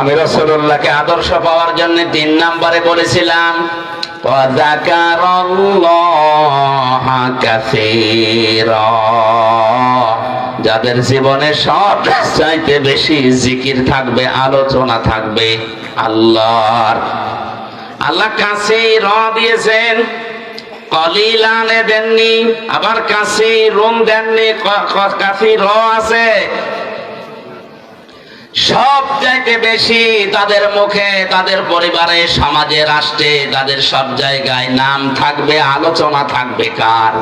আমি রাসূলুল্লাহকে আদর্শ পাওয়ার জন্য 3 নম্বরে বলেছিলাম ওয়াযাকারাল্লাহা কাসীরা, যাদের জীবনে সব চাইতে বেশি জিকির থাকবে, আলোচনা থাকবে আল্লাহর। আল্লাহ কাসীর দিয়েছেন, কলিলানে দেননি, আবার কাসীরুন দেননি, কাসীর আছে। সব চাইতে বেশি তাদের মুখে, তাদের পরিবারে, সমাজে, রাষ্ট্রে, তাদের সব জায়গায় নাম থাকবে, আলোচনা থাকবে কার?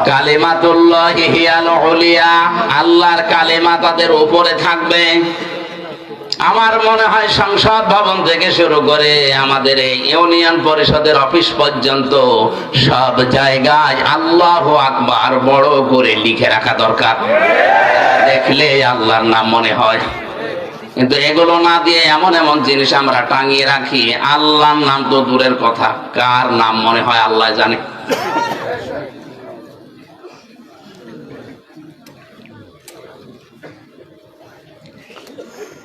কালিমাতুল্লাহি হিয়াল উলিয়া, আল্লাহর কালিমা তাদের উপরে থাকবে। আমার মনে হয় সংসদ ভবন থেকে শুরু করে আমাদের এই ইউনিয়ন পরিষদের অফিস পর্যন্ত সব জায়গায় আল্লাহু আকবার বড় করে লিখে রাখা দরকার। দেখলে আল্লাহর নাম মনে হয়। কিন্তু এগুলো না দিয়ে এমন এমন জিনিস আমরা টাঙিয়ে রাখি, আল্লাহর নাম তো দূরের কথা, কার নাম মনে হয় আল্লাহ জানে।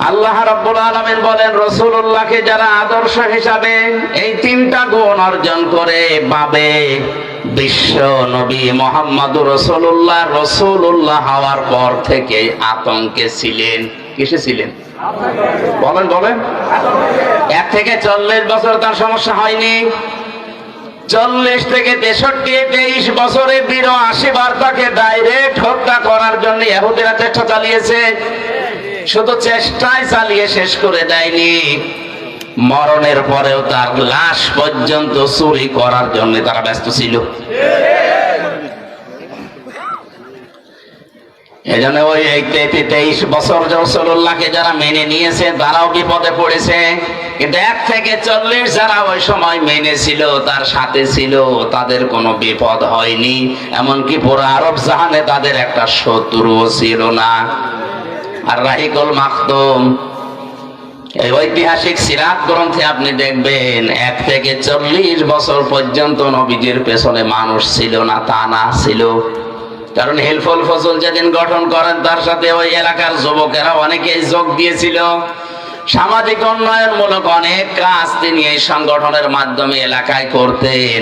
আল্লাহ রাব্বুল আলামিন বলেন রাসূলুল্লাহকে যারা আদর্শ হিসাবে এই 3টা গুণ অর্জন করে পাবে, বিশ্ব নবী মুহাম্মদুর রাসূলুল্লাহ রাসূলুল্লাহ হওয়ার পর থেকে আতঙ্কে ছিলেন। কিসে ছিলেন? বলেন বলেন। 1 থেকে 40 বছর তার সমস্যা হয়নি। 40 থেকে 63, 23 বছরে 82 বার তাকে ডাইরেক্ট হত্যা করার জন্য ইহুদিরা চেষ্টা চালিয়েছে। শুধু চেষ্টাই চালিয়ে শেষ করে দেয়নি, মরণের পরেও তার লাশ পর্যন্ত চুরি করার জন্য তারা ব্যস্ত ছিল। এই জন্য ওই 23 বছর রাসূলুল্লাহকে যারা মেনে নিয়েছে তারাও বিপদে পড়েছে, কিন্তু 1 থেকে 40 যারা ওই সময় মেনেছিল, তার সাথে ছিল, তাদের কোনো বিপদ হয়নি। এমনকি পুরো আরব জাহানে তাদের একটা শত্রুও ছিল না। আর রাহিকুল মাখতুম, এই ঐতিহাসিক সিরাত গ্রন্থে আপনি দেখবেন 1 থেকে 40 বছর পর্যন্ত নবীজির পেছনে মানুষ ছিল না, তা না ছিল। কারণ হিলফুল ফজল যেদিন গঠন করেন তার সাথে ওই এলাকার যুবকেরা অনেকেই যোগ দিয়েছিল। সামাজিক উন্নয়নমূলক অনেক কাজ তিনি এই সংগঠনের মাধ্যমে এলাকায় করতেন।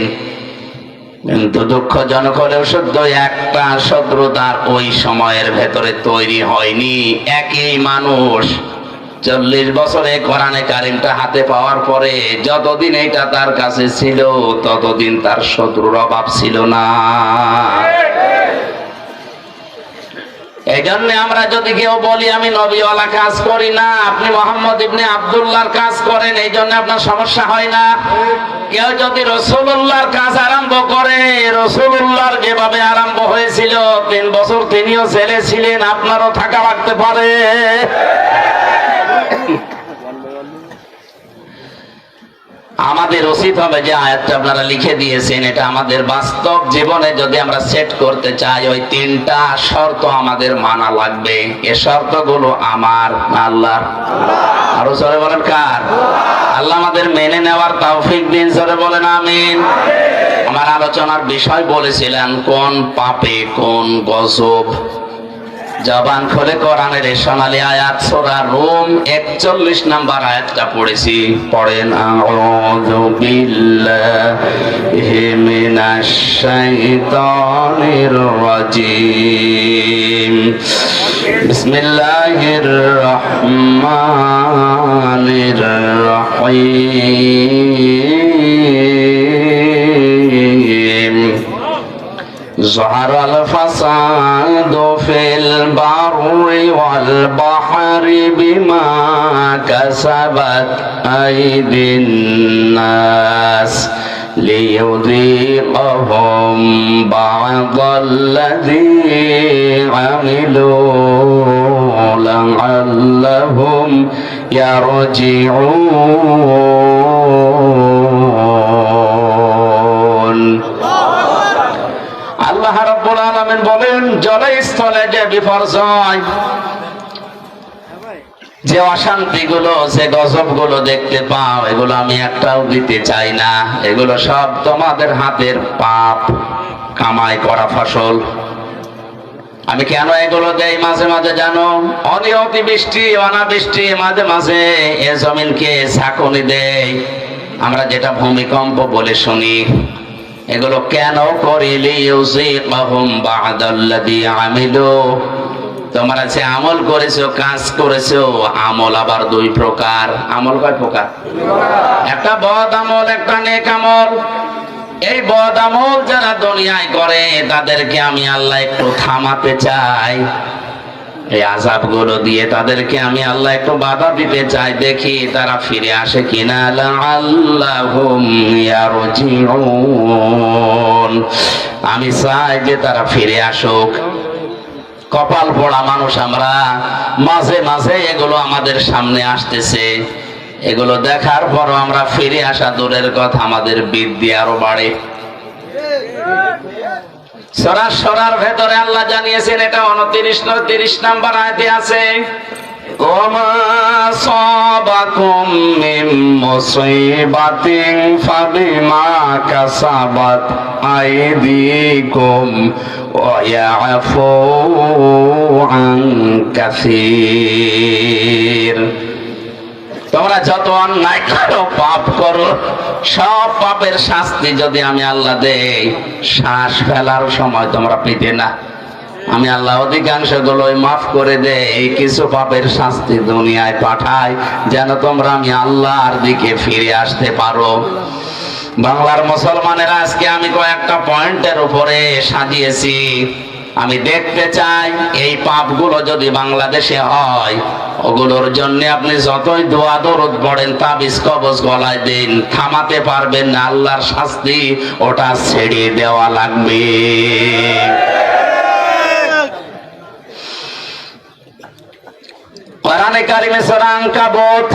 কিন্তু দুঃখজনক হলেও সত্য, একটা শত্রুতার ওই সময়ের ভেতরে তৈরি হয়নি। একই মানুষ 40 বছরে কোরআনে কারিমটা হাতে পাওয়ার পরে যতদিন এটা তার কাছে ছিল ততদিন তার শত্রুর অভাব ছিল না। এই জন্য আমরা যদি কেউ বলি আমি নবীওয়ালা কাজ করি না, আপনি মোহাম্মদ ইবনে আব্দুল্লাহর কাজ করেন, এই জন্য আপনার সমস্যা হয় না। কেউ যদি রাসূলুল্লাহর কাজ আরম্ভ করে, রাসূলুল্লাহর যেভাবে আরম্ভ হয়েছিল 3 বছর তিনিও ছেলে ছিলেন, আপনারও থাকা লাগতে পারে। আমাদের উচিত হবে যে আয়াতটা আপনারা লিখে দিয়েছেন, এটা আমাদের বাস্তব জীবনে যদি আমরা সেট করতে চাই, ওই 3টা শর্ত আমাদের মানা লাগবে। এই শর্তগুলো আমার না আল্লাহর? আরো জোরে বলেন কার? আল্লাহ আমাদের মেনে নেওয়ার তৌফিক দিন, জোরে বলেন আমিন। আমার আলোচনার বিষয় বলেছিলেন কোন পাপে কোন গজব। জবান খুলে কোরআনের এই সোনালী আয়াত সূরা রুম 41 নম্বর আয়াতটা পড়েছি, পড়েন। আউযু বিল্লাহি মিনাশ শাইতানির রাজীম, বিসমিল্লাহির রহমানির রহিম। ظهر الفساد في البر والبحر بما كسبت أيدي الناس ليذيقهم بعض الذي عملوا لعلهم يرجعون। আল্লাহ রাব্বুল আলামিন বলেন, জলে স্থলে যে বিপর্যয়, যে অশান্তিগুলো, যে গজবগুলো দেখতে পাও, এগুলো আমি একটাও দিতে চাই না। এগুলো সব তোমাদের হাতের পাপ কামাই করা ফসল। আমি কেন এগুলো দেই মাঝে মাঝে জানো? অতিবৃষ্টি অনাবৃষ্টি মাঝে মাঝে এ জমিনকে ঝাঁকুনি দেয়, আমরা যেটা ভূমিকম্প বলে শুনি। এগুলো কেন করিলি? ইউযিকুহুম বা'দাল্লাযী আমিলু, তোমরা যে আমল করেছো, কাজ করেছো, আমল আবার 2 প্রকার। আমল কয় প্রকার? একটা বদ আমল, একটা নেক আমল। এই বদ আমল যারা দুনিয়ায় করে তাদেরকে আমি আল্লাহ একটু থামাতে চাই, এই আযাবগুলো দিয়ে তাদেরকে আমি আল্লাহ একটু বাধা দিতে চাই, দেখি তারা ফিরে আসে কিনা। লাআল্লাহুম ইয়ারজিউন, আমি চাই যে তারা ফিরে আসুক। কপাল পোড়া মানুষ আমরা, মাঝে মাঝে এগুলো আমাদের সামনে আসতেছে, এগুলো দেখার পরও আমরা ফিরে আসা দূরের কথা, আমাদের বিদ্যা আরো বাড়ে। সরার ভেতরে আল্লাহ জানিয়েছেন, এটা 29 নম্বর আয়াতে আছে, ওমা সাবাকুম মিন মুসিবাতিন ফাবিমা কাসাবাত আইদিকুম ওয়া ইয়াফু আন কাসীর। তোমরা যত অন্যায় করো, পাপ করো, সব পাপের শাস্তি যদি আমি আল্লাহ দেই, শ্বাস ফেলার সময় তোমরা পেতে না। আমি আল্লাহ অধিকাংশ গুলোই মাফ করে দেই, কিছু পাপের শাস্তি দুনিয়ায় পাঠাই যেন তোমরা আমি আল্লাহর দিকে ফিরে আসতে পারো। বাংলার মুসলমানেরা আজকে আমি কয়েকটা পয়েন্টের উপরে সাজিয়েছি। আমি দেখতে চাই এই পাপগুলো যদি বাংলাদেশে হয়, ওগুলোর জন্য আপনি যতই দোয়া দরুদ পড়েন, তাবিজ কবজ গলায় দিন, থামাতে পারবেন না। আল্লাহর শাস্তি ওটা ছেড়ে দেওয়া লাগবে। কোরআনে কারিমে সূরা আনকাবুত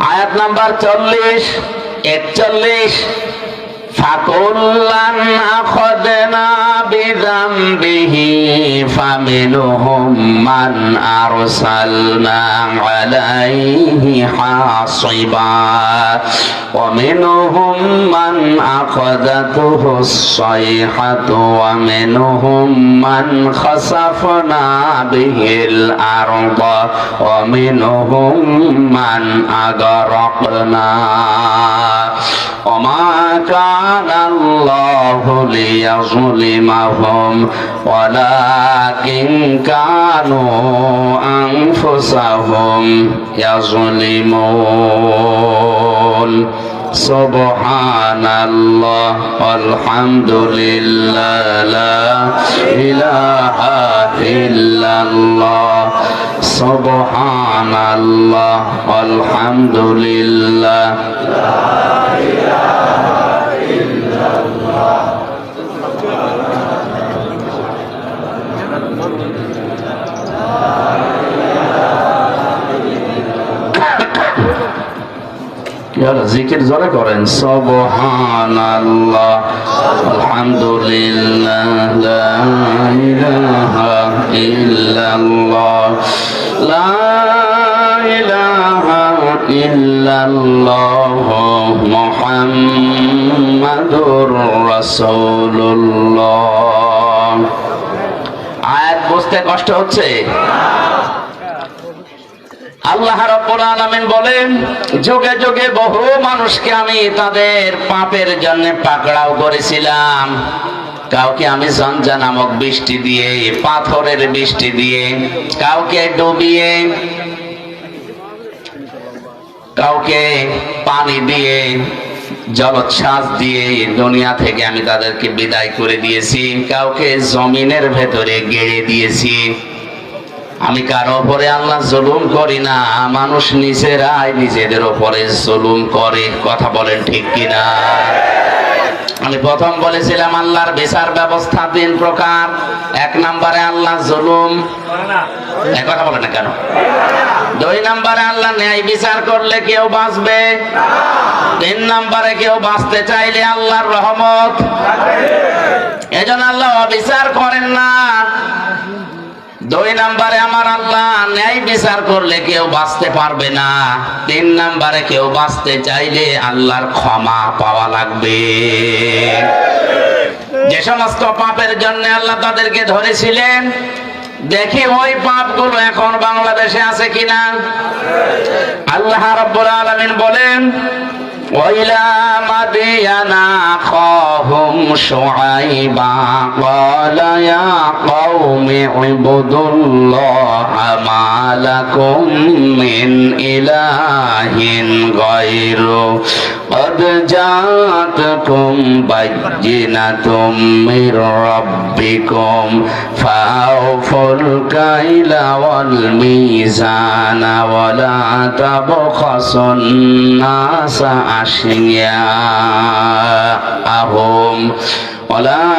আয়াত নাম্বার 40 41 فَكُلًّا أَخَذْنَا بِذَنبِهِ فَمِنْهُمْ مَنْ أَرْسَلْنَا عَلَيْهِ حَاصِبًا وَمِنْهُمْ مَنْ أَخَذَتْهُ الصَّيْحَةُ وَمِنْهُمْ مَنْ خَسَفْنَا بِهِ الْأَرْضَ وَمِنْهُمْ مَنْ أَغْرَقْنَا وَمَا كَانَ اللَّهُ لِيَظْلِمَهُمْ وَلَكِنْ كَانُوا أَنفُسَهُمْ يَظْلِمُونَ سبحان الله والحمد لله لا إله إلا الله سبحان الله والحمد لله لا إله إلا الله জিকির জোরে করেন সুবহানাল্লাহ আলহামদুলিল্লাহ লা ইলাহা ইল্লাল্লাহ লা ইলাহা ইল্লাল্লাহ মুহাম্মাদুর রাসূলুল্লাহ। আয়াত বুঝতে কষ্ট হচ্ছে? আল্লাহ রাব্বুল আলামিন বলেন, যুগে যুগে বহু মানুষকে আমি তাদের পাপের জন্য পাকড়াও করেছিলাম। কাউকে আমি ঝঞ্ঝা নামক বৃষ্টি দিয়ে, পাথরের বৃষ্টি দিয়ে, কাউকে ডুবিয়ে, কাউকে পানি দিয়ে, জলোচ্ছ্বাস দিয়ে দুনিয়া থেকে আমি তাদেরকে বিদায় করে দিয়েছি। কাউকে জমিনের ভেতরে গেড়ে দিয়েছি। আমি কারো উপরে আল্লাহ জুলুম করি না, মানুষ নিজেরাই নিজেদের উপরে জুলুম করে। কথা বলেন ঠিক কিনা? আমি প্রথম বলেছিলাম আল্লাহর বিচার ব্যবস্থা 3 প্রকার। 1 নম্বরে আল্লাহ জুলুম, এই কথা বলে না কেন? 2 নম্বরে আল্লাহ ন্যায় বিচার করলে কেউ বাঁচবে, 3 নম্বরে কেউ বাঁচতে চাইলে আল্লাহর রহমত। এজন্য আল্লাহ অবিচার করেন না। 2 নম্বরে আমার আল্লাহ ন্যায় বিচার করলে কেউ বাঁচতে পারবে না। 3 নম্বরে কেউ বাঁচতে চাইলে আল্লাহর ক্ষমা পাওয়া লাগবে। যে সমস্ত পাপের জন্য আল্লাহ তাদেরকে ধরেছিলেন, দেখি ওই পাপগুলো এখন বাংলাদেশে আছে কিনা। আল্লাহ রাব্বুল আলামিন বলেন, وإلى مدين أخاهم شعيبا قال يا قوم اعبدوا الله ما لكم من إله غيره قد جاءتكم بينة من ربكم فأوفوا الكيل والميزان ولا تبخسوا الناس أشياءهم ولا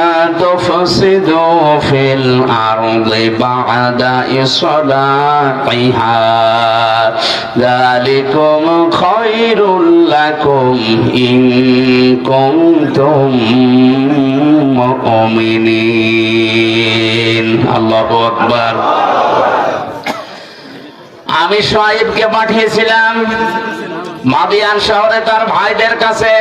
تفسدوا في الأرض بعد إصلاحها ذلكم خير لكم إن كنتم مؤمنين الله أكبر। আমি শুআয়বকে পাঠিয়েছিলাম মাদিয়ান শহরে তার ভাইদের কাছে।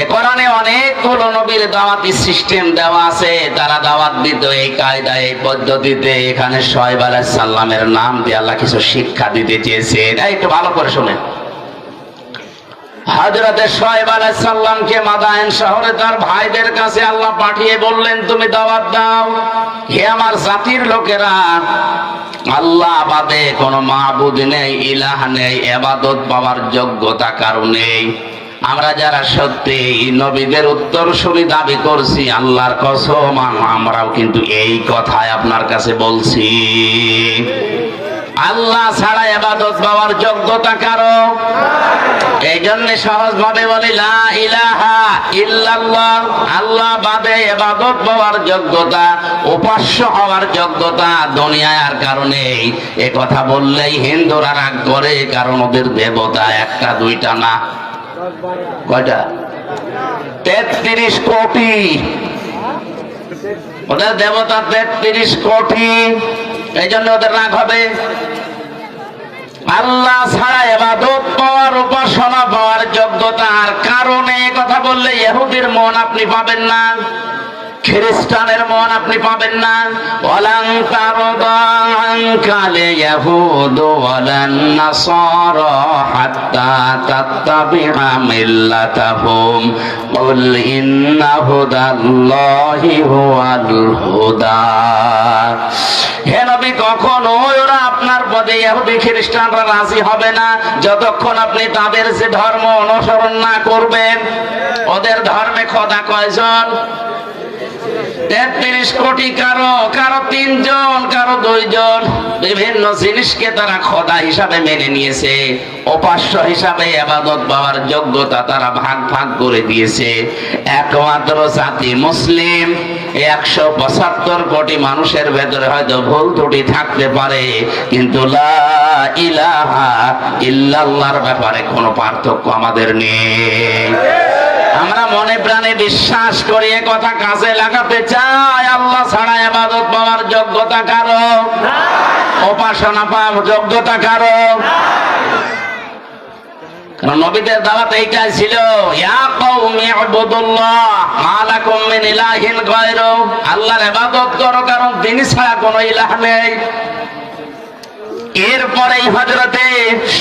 এ কোরআনে অনেকগুলো নবীর দাওয়াতি সিস্টেম দেওয়া আছে। তারা দাওয়াত দিত এই কায়দায়, এই পদ্ধতিতে। এখানে শুআয়ব আলাইহিস সালামের নাম দিয়ে আল্লাহ কিছু শিক্ষা দিতে চেয়েছেন। একটু ভালো করে শুনেন। হযরতে শুআয়ব আলাইহিস সালামকে মাদায়েন শহরে তার ভাইদের কাছে আল্লাহ পাঠিয়ে বললেন, তুমি দাওয়াত দাও, হে আমার জাতির লোকেরা, আল্লাহ বাদে কোনো মাবুদ নেই, ইলাহ নেই, ইবাদত পাওয়ার যোগ্যতা কারো নেই। আমরা যারা সত্যি নবীদের উত্তরসূরি দাবি করছি, আল্লাহর কসম আমরাও কিন্তু এই কথাই আপনার কাছে বলছি। আল্লাহ ছাড়া ইবাদত পাওয়ার যোগ্যতা কারো। এই জন্য সহজ ভাবে বলি লা ইলাহা ইল্লাল্লাহ, আল্লাহ বাদে ইবাদত পাওয়ার যোগ্যতা, উপাস্য হওয়ার যোগ্যতা দুনিয়ায় আর কারণে। এ কথা বললেই হিন্দুরা রাগ করে, কারণ ওদের দেবতা একটা দুইটা না, কয়টা? 33 কোটি। ওদের দেবতা 33 কোটি। এই জন্য ওদের রাগ হবে। আল্লাহ ছাড়া ইবাদত পাওয়ার, উপাসনা পাওয়ার যোগ্যতার কারণে কথা বললে ইহুদির মন আপনি পাবেন না, খ্রিস্টানের মন আপনি পাবেন না। ওয়ালান তারদা আনকাল ইয়াহুদ ওয়ালান নাসারা হাত্তা তাত্তাবিআ মিল্লাতাহুম কুল ইন্না হুদাল্লাহি হুয়াল হুদা। হে নবী, কখনো ওরা আপনার পদে ইহুদি খ্রিস্টানরা রাজি হবে না যতক্ষণ আপনি তাদের যে ধর্ম অনুসরণ না করবেন। ওদের ধর্মে খোদা কয়জন? 33 কোটি। কারো কারো 3 জন, কারো 2 জন। বিভিন্ন জিনিসকে তারা খোদা হিসাবে মেনে নিয়েছে, উপাস্য হিসাবে ইবাদত পাওয়ার যোগ্যতা তারা ভাগ ভাগ করে দিয়েছে। একমাত্র জাতি মুসলিম। 175 কোটি মানুষের ভেতরে হয়তো ভুল ত্রুটি থাকতে পারে, কিন্তু লা ইলাহা ইল্লাল্লাহর ব্যাপারে কোনো পার্থক্য আমাদের নেই। আমরা মনে প্রাণে বিশ্বাস করি, এ কথা কাজে লাগাতে চাই। আল্লাহ ছাড়া ইবাদত পাওয়ার যোগ্যতা কারো, উপাসনা পাওয়ার যোগ্যতা কারো। কারণ নবীদের দাওয়াত এইটাই ছিল, ইয়া কওমি ইবুদুল্লাহ মা লাকুম মিন ইলাহিন গায়রু। আল্লাহর ইবাদত করো, কারণ তিনি ছাড়া কোনো ইলাহ নেই। এরপরেই হযরতে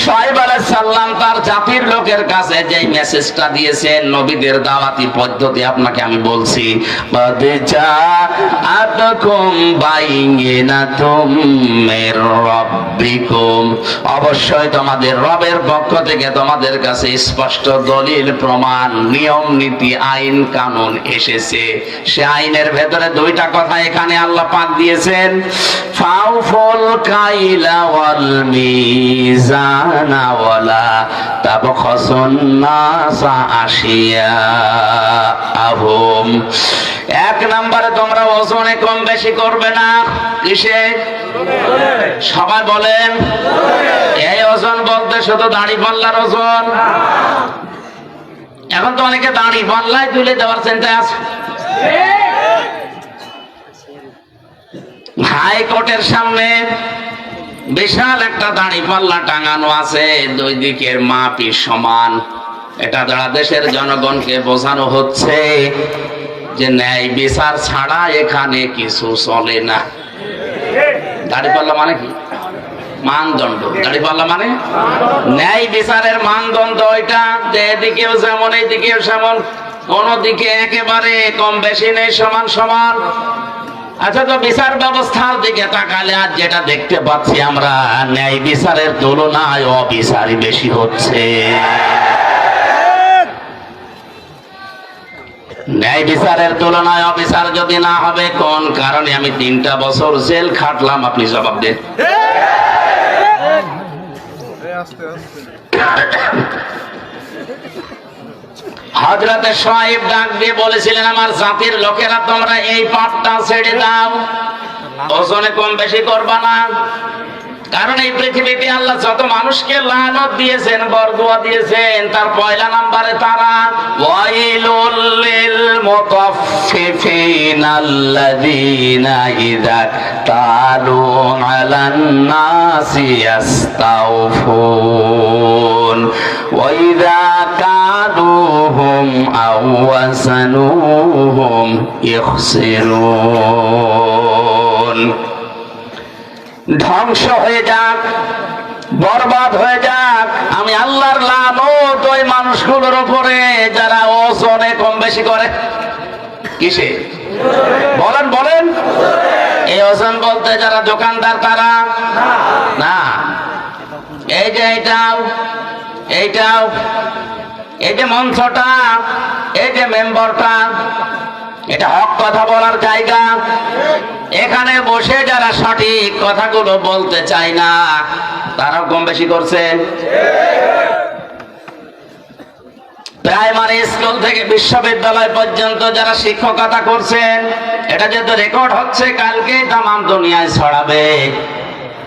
শুআয়ব আলাইহিস সালাম তার জাতির লোকের কাছে যে মেসেজটা দিয়েছেন, নবীদের দাওয়াতি পদ্ধতি আপনাকে আমি বলছি। বাদজা আতকুম বাইয়িনাতুম মির রাব্বিকুম, অবশ্যই তোমাদের রবের পক্ষ থেকে তোমাদের কাছে স্পষ্ট দলিল, প্রমাণ, নিয়ম নীতি, আইন কানুন এসেছে। সে আইনের ভেতরে 2টা কথা এখানে আল্লাহ পাক দিয়েছেন, ফাউফুল কাইলা ওয়াল মিজানা ওয়ালা তাবখাসুন নাসা আশিয়াআহুম। 1 নম্বরে তোমরা ওজনে কম বেশি করবে না। কিসে? সবাই বলেন। এই ওজন বলতে শুধু দাড়ি পাল্লার ওজন। এখন তো অনেকে দাড়ি পাল্লায় তুলে দেওয়ার চিন্তায় আছে। হাইকোর্টের সামনে বিশাল একটা দাড়ি পাল্লা টাঙানো আছে, 2 দিকের মাপই সমান। এটা দ্বারা দেশের জনগণকে বোঝানো হচ্ছে যে ন্যায় বিচার ছাড়া এখানে কিছু চলে না। দাড়ি পাল্লা মানে কি? মানদণ্ড। দাড়ি পাল্লা মানে ন্যায় বিচারের মানদণ্ড। ওইটা এদিকেও যেমন এইদিকেও সেমন, কোন দিকে একেবারে কম বেশি নেই, সমান সমান। আচ্ছা, তো বিচার ব্যবস্থার দিকে তাকালে আজ যেটা দেখতে পাচ্ছি আমরা, ন্যায় বিচারের তুলনায় অবিচারই বেশি হচ্ছে। ন্যায় বিচারের তুলনায় অবিচার যদি না হবে, কোন কারণে আমি 3টা বছর জেল খাটলাম, আপনি জবাব দেন। হযরতে শুআয়ব ডাক দিয়ে বলেছিলেন, আমার জাতির লোকেরা তোমরা এই পাপটা ছেড়ে দাও, ওজনে কম বেশি করবা না। কারণ এই পৃথিবীতে আল্লাহ যত মানুষকে লানত দিয়েছেন, বরদুয়া দিয়েছেন, তার 1 নম্বরে তারা। ওয়াইলুল লিল মুতাফফিফিনা আল্লাযীনা ইযা তালু আলান নাসি ইস্তাওফুন ওয়া ইযা কালুহুম আও ওয়াসানুহুম ইখসিরুন। ধ্বংস হয়ে যাক, বরবাদ হয়ে যাক, আমি আল্লাহর লানত ওই মানুষগুলোর উপরে যারা ওজনে কম বেশি করে। কিসে? বলেন বলেন। এই ওজন বলতে যারা দোকানদার তারা না। এই যে এইটাও এই যে মঞ্চটা, এই যে মেম্বারটা, এটা হক কথা বলার জায়গা। এখানে বসে যারা সঠিক কথাগুলো বলতে চায় না তারাও কম বেশি করছে। প্রাইমারি স্কুল থেকে বিশ্ববিদ্যালয় পর্যন্ত যারা শিক্ষকতা করছেন, এটা যেহেতু রেকর্ড হচ্ছে, কালকে তামাম দুনিয়ায় ছড়াবে।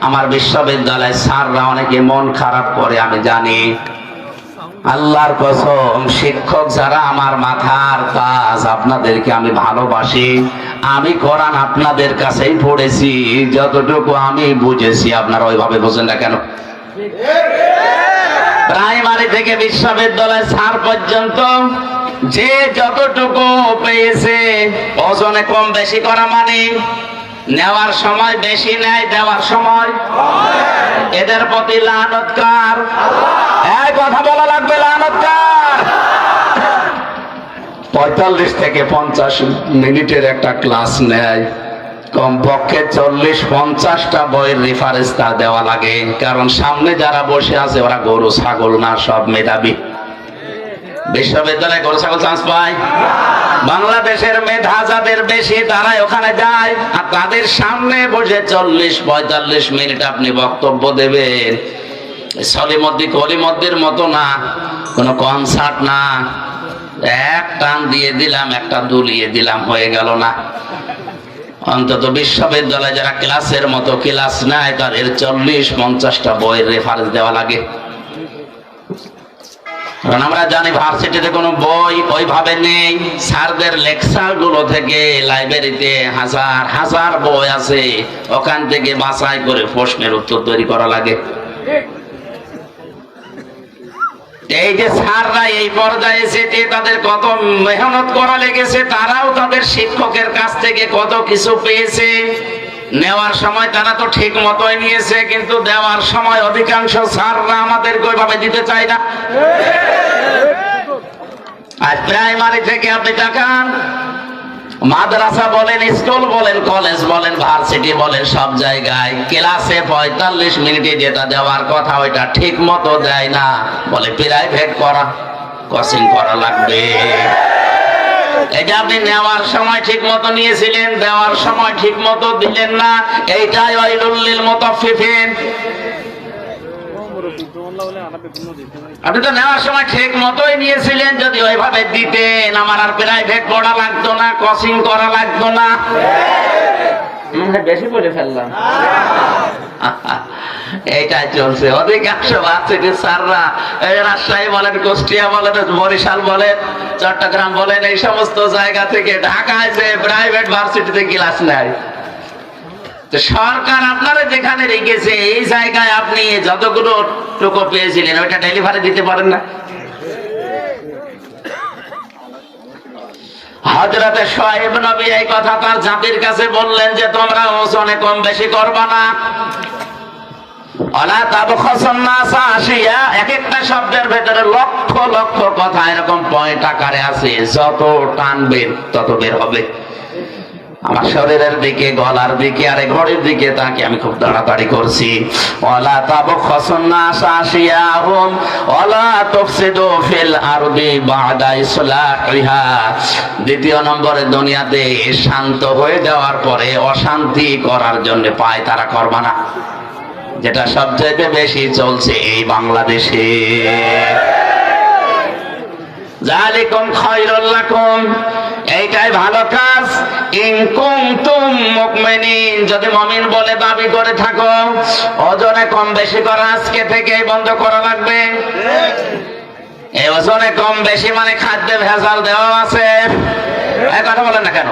আমার বিশ্ববিদ্যালয়ের স্যাররা অনেকে মন খারাপ করে, আমি জানি। আল্লাহর কসম, শিক্ষক যারা আমার মাথার তাজ, আপনাদেরকে আমি ভালোবাসি। আমি কোরআন আপনাদের কাছেই পড়েছি, যতটুকু আমি বুঝেছি। আপনারা ওইভাবে বোঝেন না কেন? প্রাইমারি থেকে বিশ্ববিদ্যালয় স্যার পর্যন্ত যে যতটুকু পেয়েছে, ওজনে কম বেশি করা মানে নেওয়ার সময় বেশি নেয়, দেওয়ার সময় এদের প্রতি লানত কার? এই কথা বলা লাগবে, লানত কার? 45 থেকে 50 মিনিটের একটা ক্লাস নেয়, কমপক্ষে 40-50টা বইয়ের রেফারেন্স তার দেওয়া লাগে। কারণ সামনে যারা বসে আছে ওরা গরু ছাগল না, সব মেধাবী। বিশ্ববিদ্যালয়ে গরু ছাগল চান্স পায়? বাংলাদেশের মেধা যাদের বেশি তারাই ওখানে যায়, আর তাদের সামনে বসে 40-45 মিনিট আপনি বক্তব্য দেবেন। সলিমদ্দি কলিমদ্দির মতো না, কোনো কনসার্ট না, এক টান দিয়ে দিলাম, একটা দুলিয়ে দিলাম, হয়ে গেল না। অন্তত বিশ্ববিদ্যালয়ে যারা ক্লাসের মতো ক্লাস নেয় তাদের 40-50টা বইয়ের রেফারেন্স দেওয়া লাগে। কারণ আমরা জানি ভার্সিটিতে কোনো বই ওইভাবে নেই। স্যারদের লেকচার গুলো থেকে লাইব্রেরিতে হাজার হাজার বই আছে, ওখান থেকে বাছাই করে প্রশ্নের উত্তর তৈরি করা লাগে। এই যে স্যাররা এই পর্যায়ে এসেছে, তাদের কত মেহনত করা লেগেছে, তারাও তাদের শিক্ষকের কাছ থেকে কত কিছু পেয়েছে। নেওয়ার সময় তারা তো ঠিক মতোই নিয়েছে, কিন্তু দেওয়ার সময় অধিকাংশ স্যাররা আমাদেরকে ওইভাবে দিতে চায় না। আর প্রাইমারি থেকে আপনি তাকান, মাদ্রাসা বলেন, স্কুল বলেন, কলেজ বলেন, ভার্সিটি বলেন, সব জায়গায় ক্লাসে 45 মিনিটে যেটা দেওয়ার কথা ওইটা ঠিক মতো দেয় না, বলে প্রাইভেট করা, কোচিং করা লাগবে। এই যে আপনি নেওয়ার সময় ঠিক মতো নিয়েছিলেন, দেওয়ার সময় ঠিক মতো দিলেন না, এইটাই ওয়াইলুল লিল মুতাফফিফিন। আপনি তো নেওয়ার সময় ঠিক মতোই নিয়েছিলেন, যদি ওইভাবে দিতেন আমার আর প্রাইভেট পড়া লাগতো না, কোচিং করা লাগতো না। বেশি বলে ফেললাম। এইটাই চলছে অধিকাংশ ভার্সিটির স্যাররা, রাজশাহী বলেন, কুষ্টিয়া বলেন, বরিশাল বলেন, চট্টগ্রাম বলেন, এই সমস্ত জায়গা থেকে ঢাকায় যে প্রাইভেট ভার্সিটিতে ক্লাস নেয়। সরকার আপনারা যেখানে রেখেছে এই জায়গায় আপনি যতগুলো টুকু পেয়েছিলেন ওইটা ডেলিভারি দিতে পারেন না। হযরতে শুআয়ব নবী এই কথা তার জাতির কাছে বললেন যে তোমরা ওজনে কম বেশি করবা না। ওয়ালা তাবখাসুন নাসা আশিয়া, এক একটা শব্দের ভেতরে লক্ষ লক্ষ কথা এরকম পয়েন্ট আকারে আছে, যত টানবেন তত বের হবে। আমার শরীরের দিকে, গলার দিকে আর ঘড়ির দিকে তাকে আমি খুব তাড়াতাড়ি করছি। ওয়ালা তাবখাসুন নাসা আশিয়াহুম ওয়ালা তুফসিদু ফিল আরদি বা'দা ইসলাহিহা। দ্বিতীয় নম্বরে, দুনিয়াতে শান্ত হয়ে যাওয়ার পরে অশান্তি করার জন্য পায় তারা করবা না, যেটা সবচেয়ে বেশি চলছে এই বাংলাদেশে। যালিকুম খায়রুল লাকুম, এইটাই ভালো কাজ। ইন কুনতুম মুমিনিন, যদি মুমিন বলে দাবি করে থাকো। ওজনে কম বেশি করা আজকে থেকেই বন্ধ করা লাগবে। এই ওজনে কম বেশি মানে খাদ্যে ভেজাল দেওয়া আছে, এই কথা বলেন না কেন?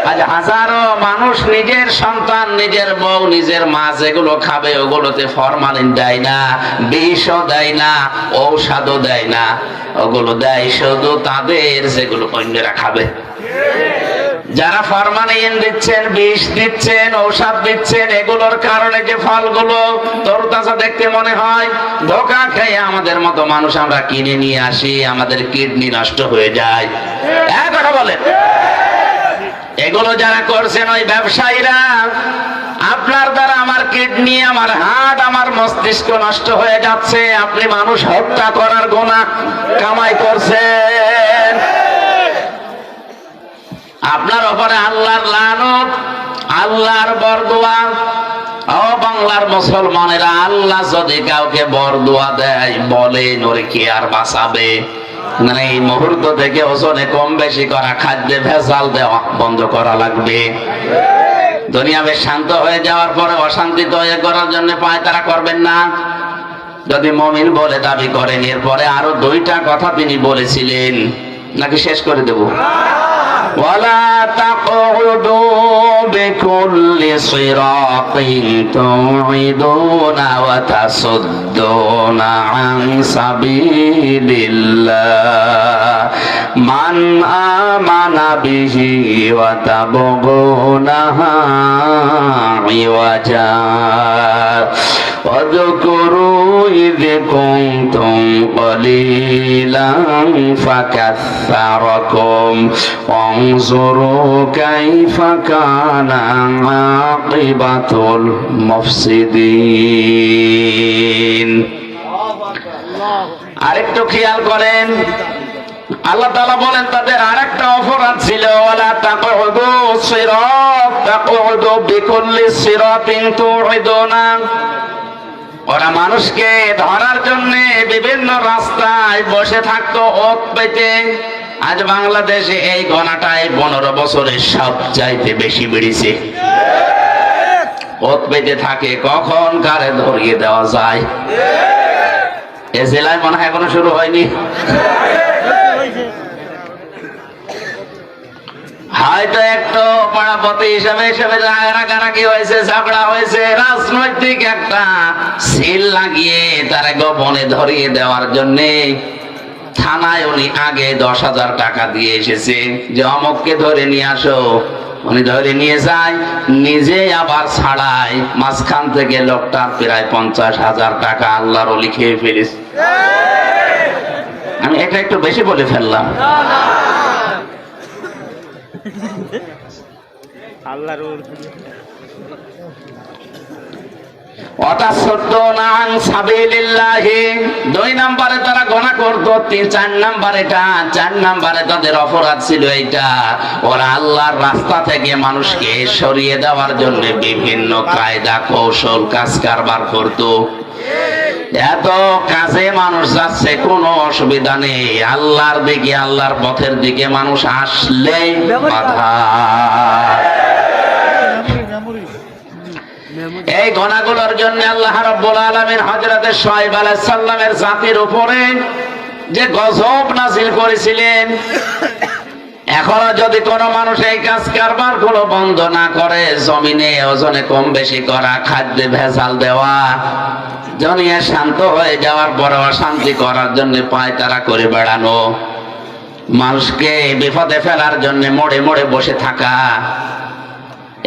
আজ হাজারো মানুষ নিজের সন্তান, নিজের বউ, নিজের মা যেগুলো খাবে ওগুলোতে ফরমালিন দেয় না, বিষও দেয় না, ঔষধও দেয় না, ওগুলো দেয় শুধু তাদের যেগুলো অন্যরা খাবে। যারা ফরমালিন দিচ্ছেন, বিষ দিচ্ছেন, ঔষধ দিচ্ছেন, এগুলোর কারণে যে ফলগুলো তরতাজা দেখতে মনে হয়, ধোঁকা খেয়ে আমাদের মতো মানুষ আমরা কিনে নিয়ে আসি, আমাদের কিডনি নষ্ট হয়ে যায়। এক কথা বলেন, এগুলো যারা করছেন ওই ব্যবসায়ীরা, আপনার দ্বারা আমার কিডনি, আমার হার্ট, আমার মস্তিষ্ক নষ্ট হয়ে যাচ্ছে। আপনি মানুষ হত্যা করার গুনাহ কামাই করছেন, আপনার উপরে আল্লাহর লানত। আল্লাহর বরদোয়া। ও বাংলার মুসলমানেরা, আল্লাহ যদি কাউকে বরদোয়া দেয়, বলেন ওরে কে আর বাঁচাবে? মানে এই মুহূর্ত থেকে ওজনে কম বেশি করা, খাদ্যে ভেজাল দেওয়া বন্ধ করা লাগবে। দুনিয়া বেশ শান্ত হয়ে যাওয়ার পরে অশান্তি তৈরি করার জন্য পায়তারা করবেন না। যদি মুমিন বলে দাবি করেন, এরপরে আরো দুইটা কথা তিনি বলেছিলেন, নাকি শেষ করে দেব? ওয়ালা তাকউদু বিকুল্লি সিরাতিন তুইদুনা ওয়া তাসুদ্দুনা আন সাবিলিল্লাহ মান আমানা বিহি ওয়া তাবগুনাহা ইওয়াজা واذكروا إذ كنتم قليلا فكثركم وانظروا كيف كان عاقبة المفسدين। আরেকটু খেয়াল করেন, আল্লাহ তাআলা বলেন তাদের আরেকটা অপরাধ ছিল, ওয়ালা তাকউদু সিরাত তাকউদু বিকুল্লি সিরাতিন তুইদুনা। ওরা মানুষকে ধরার জন্য বিভিন্ন রাস্তায় বসে থাকতো ওত পেতে। আজ বাংলাদেশে এই গণাটায় 15 বছরে সবচাইতে বেশি বেড়েছে। ওত পেতে থাকে, কখন কারে ধরিয়ে দেওয়া যায়। এ জেলায় মনে হয় এখনো শুরু হয়নি। হয়তো একটু পাড়াপতি হিসাবে রাগারাগি হয়েছে, ঝগড়া হয়েছে, রাজনৈতিক একটা সিল লাগিয়ে তারা গোপনে ধরিয়ে দেওয়ার জন্য থানায় উনি আগে 10,000 টাকা দিয়ে এসেছে যে অমুককে ধরে নিয়ে আসো। উনি ধরে নিয়ে যায়, নিজে আবার ছাড়ায়, মাঝখান থেকে লোকটার প্রায় 50,000 টাকা আল্লাহর ওলি খেয়ে ফেলেছে। আমি এটা একটু বেশি বলে ফেললাম। দুই নম্বরে তারা গোনা করতো, 4 নম্বরে তাদের অপরাধ ছিল এইটা, ওরা আল্লাহর রাস্তা থেকে মানুষকে সরিয়ে দেওয়ার জন্য বিভিন্ন কায়দা কৌশল কাজ কারবার করতো। এত কাজে মানুষ যাচ্ছে, কোনো অসুবিধা নেই, আল্লাহর দিকে আল্লাহর পথের দিকে মানুষ আসলে বাধা। এই গুনাহগুলোর জন্য আল্লাহ রাব্বুল আলামিন হযরত শুআয়ব আলাইহিস সালামের জাতির উপরে যে গজব নাযিল করেছিলেন। এখনো যদি কোনো মানুষ এই কাজ কারবার গুলো বন্ধ না করে, জমিনে ওজনে কম বেশি করা, খাদ্যে ভেজাল দেওয়া, দুনিয়া শান্ত হয়ে যাওয়ার পরে অশান্তি করার জন্য পায়তারা করে বেড়ানো, মানুষকে বিপদে ফেলার জন্য মোড়ে মোড়ে বসে থাকা,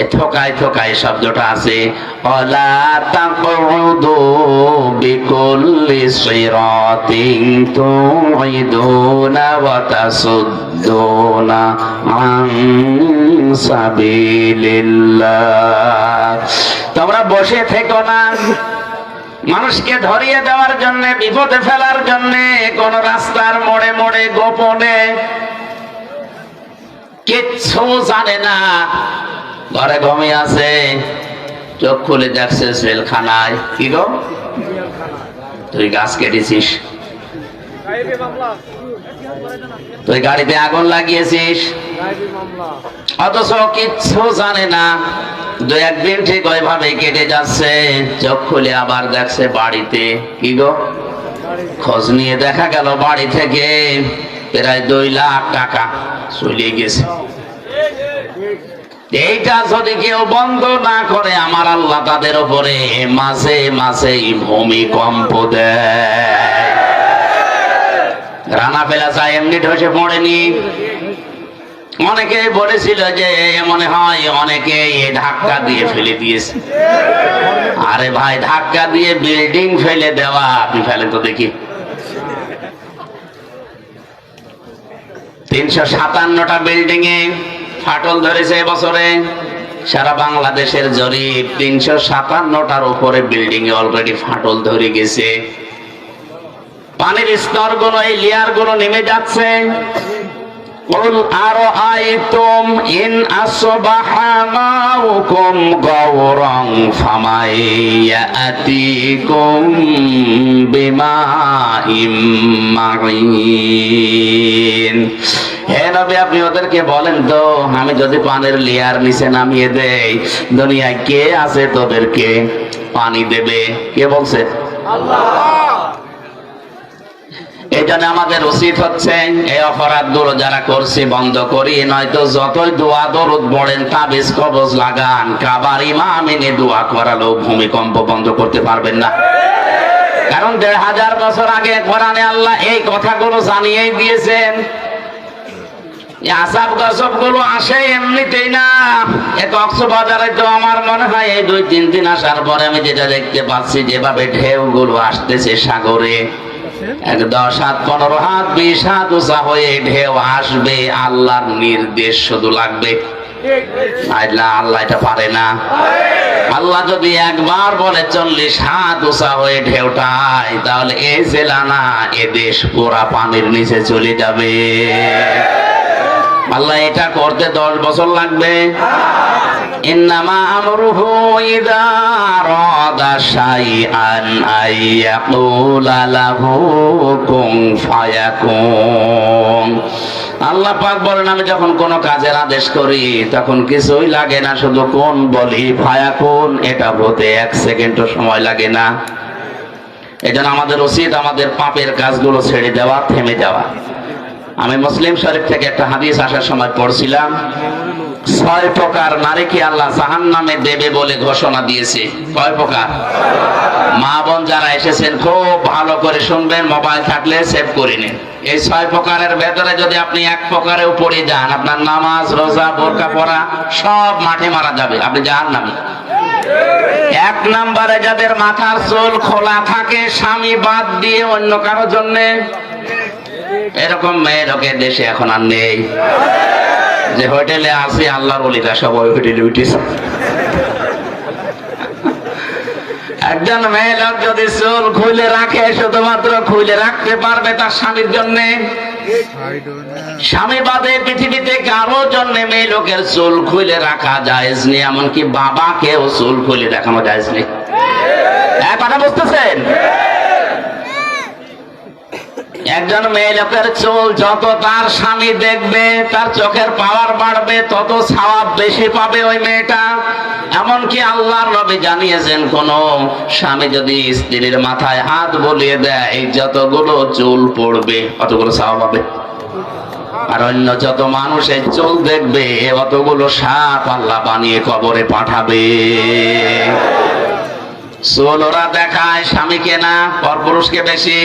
এ থোকায় থোকায় শব্দটা আছে। ওয়ালা তাকউদু বিকুল্লি সিরাতিন তুইদুনা ওয়া তাসুদ্দুনা আন সাবিলিল্লাহ। তোমরা বসে থেকো না, মানুষকে ধরিয়ে দেওয়ার জন্য, বিপদে ফেলার জন্য কোন রাস্তার মোড়ে মোড়ে গোপনে, কিচ্ছু জানে না, ঘরে ঘুমিয়ে আছে, চোখ খুলে দেখছে জেলখানায়। কি গো, তুই গাছ কেটেছিস, তুই গাড়িতে আগুন লাগিয়েছিস, অথচ কিচ্ছু জানে না। 2-1 দিন ঠিক ওইভাবে কেটে যাচ্ছে, চোখ খুলে আবার দেখছে বাড়িতে। কি গো, খোঁজ নিয়ে দেখা গেল বাড়ি থেকে প্রায় 2 লাখ টাকা চলে গেছে। এইটা যদি কেউ বন্ধ না করে, আমার আল্লাহ তাদের উপরে মাঝে মাঝে ভূমিকম্প দেয়। রানা পেলা চাই এমনি ধসে পড়েনি। অনেকে বলেছিল যে মনে হয় অনেকে ধাক্কা দিয়ে ফেলে দিয়েছে। আরে ভাই, ধাক্কা দিয়ে বিল্ডিং ফেলে দেওয়া, আপনি ফেলেন তো দেখি। 357টা বিল্ডিং এ ফাটল ধরেছে এবছরে। সারা বাংলাদেশের জরিপ, 357টার উপরে বিল্ডিং এ অলরেডি ফাটল ধরে গেছে। পানির স্তর গুলো, এই লেয়ার গুলো নেমে যাচ্ছে। قل أرأيتم إن أصبح ماؤكم غورا فمن يأتيكم بماء معين। হে নবী, আপনি ওদেরকে বলেন তো, আমি যদি পানির লেয়ার নিচে নামিয়ে দেই, দুনিয়ায় কে আছে তোদেরকে পানি দেবে? কে বলছে? আল্লাহ। এই জন্য আমাদের উচিত হচ্ছে এই অপরাধগুলো যারা করছে বন্ধ করি, নয়তো যতই দোয়া দরুদ পড়েন, তাবিজ কবজ লাগান, কাবার ইমাম এনে দোয়া করালো ভূমিকম্প বন্ধ করতে পারবেন না। কারণ ১৫০০ বছর আগে কোরআনে আল্লাহ এই কথাগুলো জানিয়েই দিয়েছেন। আসাব গসব গুলো আসে এমনিতেই না। কক্সবাজারে তো আমার মনে হয় এই ২-৩ দিন আসার পরে আমি যেটা দেখতে পাচ্ছি, যেভাবে ঢেউ গুলো আসতেছে সাগরে, ১০ হাত ১৫ হাত ২০ হাত উঁচা হয়ে ঢেউ আসবে, আল্লাহর নির্দেশ শুধু লাগবে। আল্লাহ এটা পারে না। আল্লাহ যদি একবার বলে ৪০ হাত উঁচা হয়ে ঢেউটায়, তাহলে এই জেলা না, এ দেশ পুরা পানির নিচে চলে যাবে। আল্লাহ এটা করতে ১০ বছর লাগবে। ইন্নামা আমরুহু ইযা আরাদা শাইআন আইয়াকুলা লাহু কুন ফায়াকুন। আল্লাহ পাক বলেন, আমি যখন কোন কাজের আদেশ করি তখন কিছুই লাগে না, শুধু কোন বলি, ফায়াকুন, এটা হতে ১ সেকেন্ডও সময় লাগে না। এজন্য আমাদের উচিত আমাদের পাপের কাজগুলো ছেড়ে দেওয়া, থেমে যাওয়া। আমি মুসলিম শরীফ থেকে একটা হাদিস আসার সময় পড়ছিলাম, ৬ প্রকার নারীকে আল্লাহ জাহান্নামে দেবে বলে ঘোষণা দিয়েছে। কয় প্রকার? মা বোন যারা এসেছেন খুব ভালো করে শুনবেন, মোবাইল থাকলে সেভ করে নিন। এই ৬ প্রকারের ভেতরে যদি আপনি ১ প্রকারেও পড়ে যান, আপনার নামাজ, রোজা, বোরকা পরা সব মাঠে মারা যাবে, আপনি জাহান্নামী। ১ নম্বরে যাদের মাথার চুল খোলা থাকে স্বামী বাদ দিয়ে অন্য কারো জন্যে, এরকম মেয়ে লোকের দেশে এখন আর নেই। যে হোটেলে আছে আল্লাহর ওলিরা সব ওই হোটেলে উঠেছে। একজন মেয়ে লোক যদি চুল খুলে রাখে, শুধুমাত্র খুলে রাখতে পারবে তার স্বামীর জন্য, স্বামী বাদে পৃথিবীতে কারো জন্য মেয়ে লোকের চুল খুলে রাখা জায়েজ নেই। এমনকি বাবাকেও চুল খুলে দেখানো জায়েজ নেই। কথা বুঝতেছেন? একজন মেয়ে লোকের চুল যত তার স্বামী দেখবে, তার চোখের পাওয়ার বাড়বে, তত সওয়াব বেশি পাবে ওই মেয়েটা। এমনকি আল্লাহর নবী জানিয়েছেন, কোন স্বামী যদি স্ত্রীর মাথায় হাত বুলিয়ে দেয়, যতগুলো চুল পড়বে অতগুলো সওয়াব পাবে। আর অন্য যত মানুষের চুল দেখবে, অতগুলো সাপ আল্লাহ বানিয়ে কবরে পাঠাবে। চুল ওরা দেখায় স্বামীকে না, পরপুরুষকে বেশি।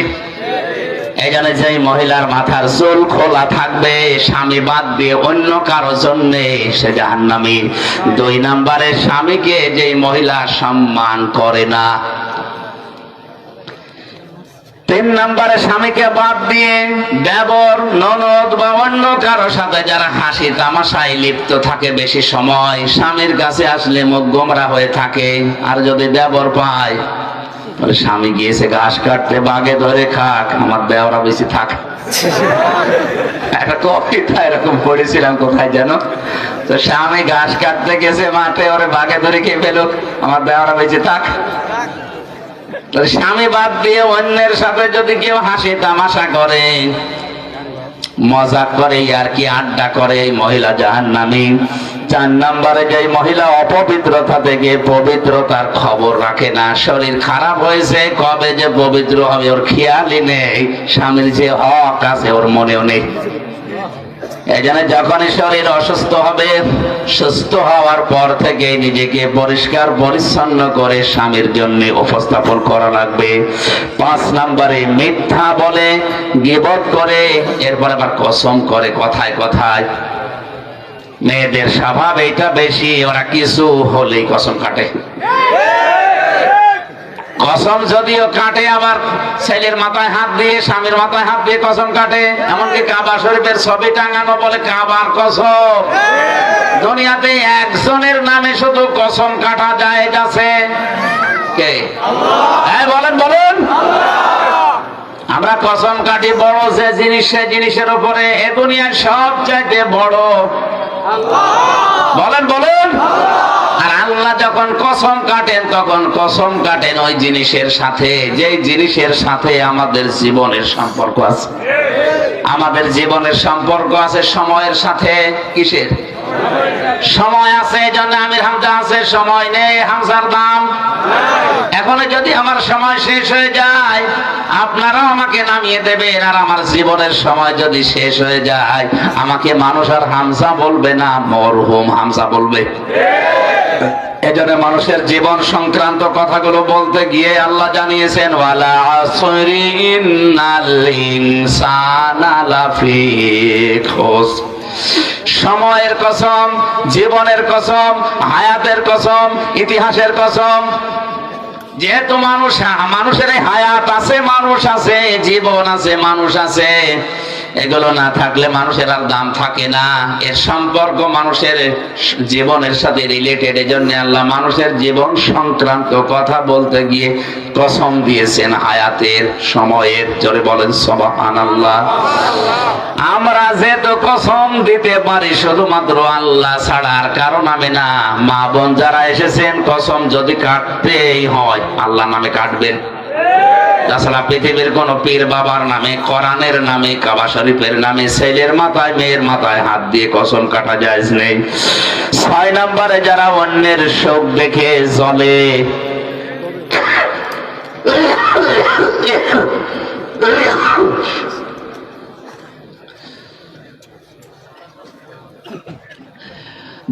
এই জন্য যেই মহিলার মাথার চুল খোলা থাকবে স্বামী বাদ দিয়ে অন্য কারো জন্য, সে জাহান্নামী। ২ নম্বরে স্বামীকে যেই মহিলা সম্মান করে না। ৩ নম্বরে স্বামীকে বাদ দিয়ে দেবর, ননদ বা অন্য কারো সাথে যারা হাসি তামাশায় লিপ্ত থাকে বেশি সময়, স্বামীর কাছে আসলে মুখ গোমরা হয়ে থাকে। আর যদি দেবর পায়, স্বামী গিয়েছে ঘাস কাটতে, বাগে ধরে খাক, আমার দেওরা বেশি থাক। একটা কবিতা এরকম পড়েছিলাম কোথায় যেন, তো স্বামী ঘাস কাটতে গেছে মাঠে, ওরে বাগে ধরে খেয়ে ফেলুক, আমার দেওরা বেশি থাক। স্বামী বাদ দিয়ে অন্যের সাথে যদি কেউ হাসি তামাশা করে, মজা করে, আর কি আড্ডা করে, এই মহিলা জাহান্নামী। ৪ নম্বরে যে মহিলা অপবিত্রতা থেকে পবিত্রতার খবর রাখে না, শরীর খারাপ হয়েছে, কবে যে পবিত্র হবে ওর খেয়ালই নেই, স্বামীর যে হক আছে ওর মনেও নেই। এই জন্য যখনই শরীর অসুস্থ হবে, সুস্থ হওয়ার পর থেকে নিজেকে পরিষ্কার পরিচ্ছন্ন করে স্বামীর জন্য উপস্থাপন করা লাগবে। ৫ নম্বরে মিথ্যা বলে, গীবত করে, এরপর আবার কসম করে কথায় কথায়। মেয়েদের স্বভাব এটা বেশি, ওরা কিছু হলেই কসম কাটে। কসম যদিও কাটে, আবার ছেলের মাথায় হাত দিয়ে, স্বামীর মাথায় হাত দিয়ে কসম কাটে। এমনকি কাবা শরীফের ছবি টাঙানো বলে কাবার কসম। দুনিয়াতে একজনের নামে শুধু কসম কাটা যায় আছে, কে? বলেন বলেন। আমরা কসম কাটি বড় যে জিনিস সে জিনিসের উপরে এ দুনিয়ার সব চাইতে বড় বলেন বলেন। আর আল্লাহ যখন কসম কাটেন তখন কসম কাটেন ওই জিনিসের সাথে যেই জিনিসের সাথে আমাদের জীবনের সম্পর্ক আছে। আমাদের জীবনের সম্পর্ক আছে সময়ের সাথে। কিসের সময় আছে? এই জন্য আমির হামজা আছে, সময় নেই হামজার দাম। এখন যদি আমার সময় শেষ হয়ে যায় আপনারাও আমাকে নামিয়ে দেবেন, আর আমার জীবনের সময় যদি শেষ হয়ে যায় আমাকে মানুষ আর হামজা বলবে না, মরহুম হামজা বলবে। এজন্য মানুষের জীবন সংক্রান্ত কথাগুলো বলতে গিয়ে আল্লাহ জানিয়েছেন ওয়ালা আসরি ইন্নাল ইনসানা লাফি খুসর। সময়ের কসম, জীবনের কসম, হায়াতের কসম, ইতিহাসের কসম। যেহেতু মানুষের হায়াত আছে, মানুষ আছে, জীবন আছে, মানুষ আছে, এগুলো না থাকলে মানুষের আর দাম থাকে না। এর সম্পর্ক মানুষের জীবনের সাথে রিলেটেড। এজন্য আল্লাহ মানুষের জীবন সংক্রান্ত কথা বলতে গিয়ে কসম দিয়েছেন হায়াতের, সময়ের। জোরে বলেন সুবহানাল্লাহ। আমরা যেহেতু কসম দিতে পারি শুধুমাত্র আল্লাহ ছাড়া, আর কারণ আমি না। মা বোন যারা এসেছেন, কসম যদি কাটতেই হয় আল্লাহ নামে কাটবেন। তাছাড়া পৃথিবীর কোন পীর বাবার নামে, কোরআনের নামে, কাবা শরীফের নামে ছেলের মাথায় মেয়ের মাথায় হাত দিয়ে কসম কাটা জায়েজ নেই। 6 নম্বরে যারা অন্যের শোক দেখে জ্বলে,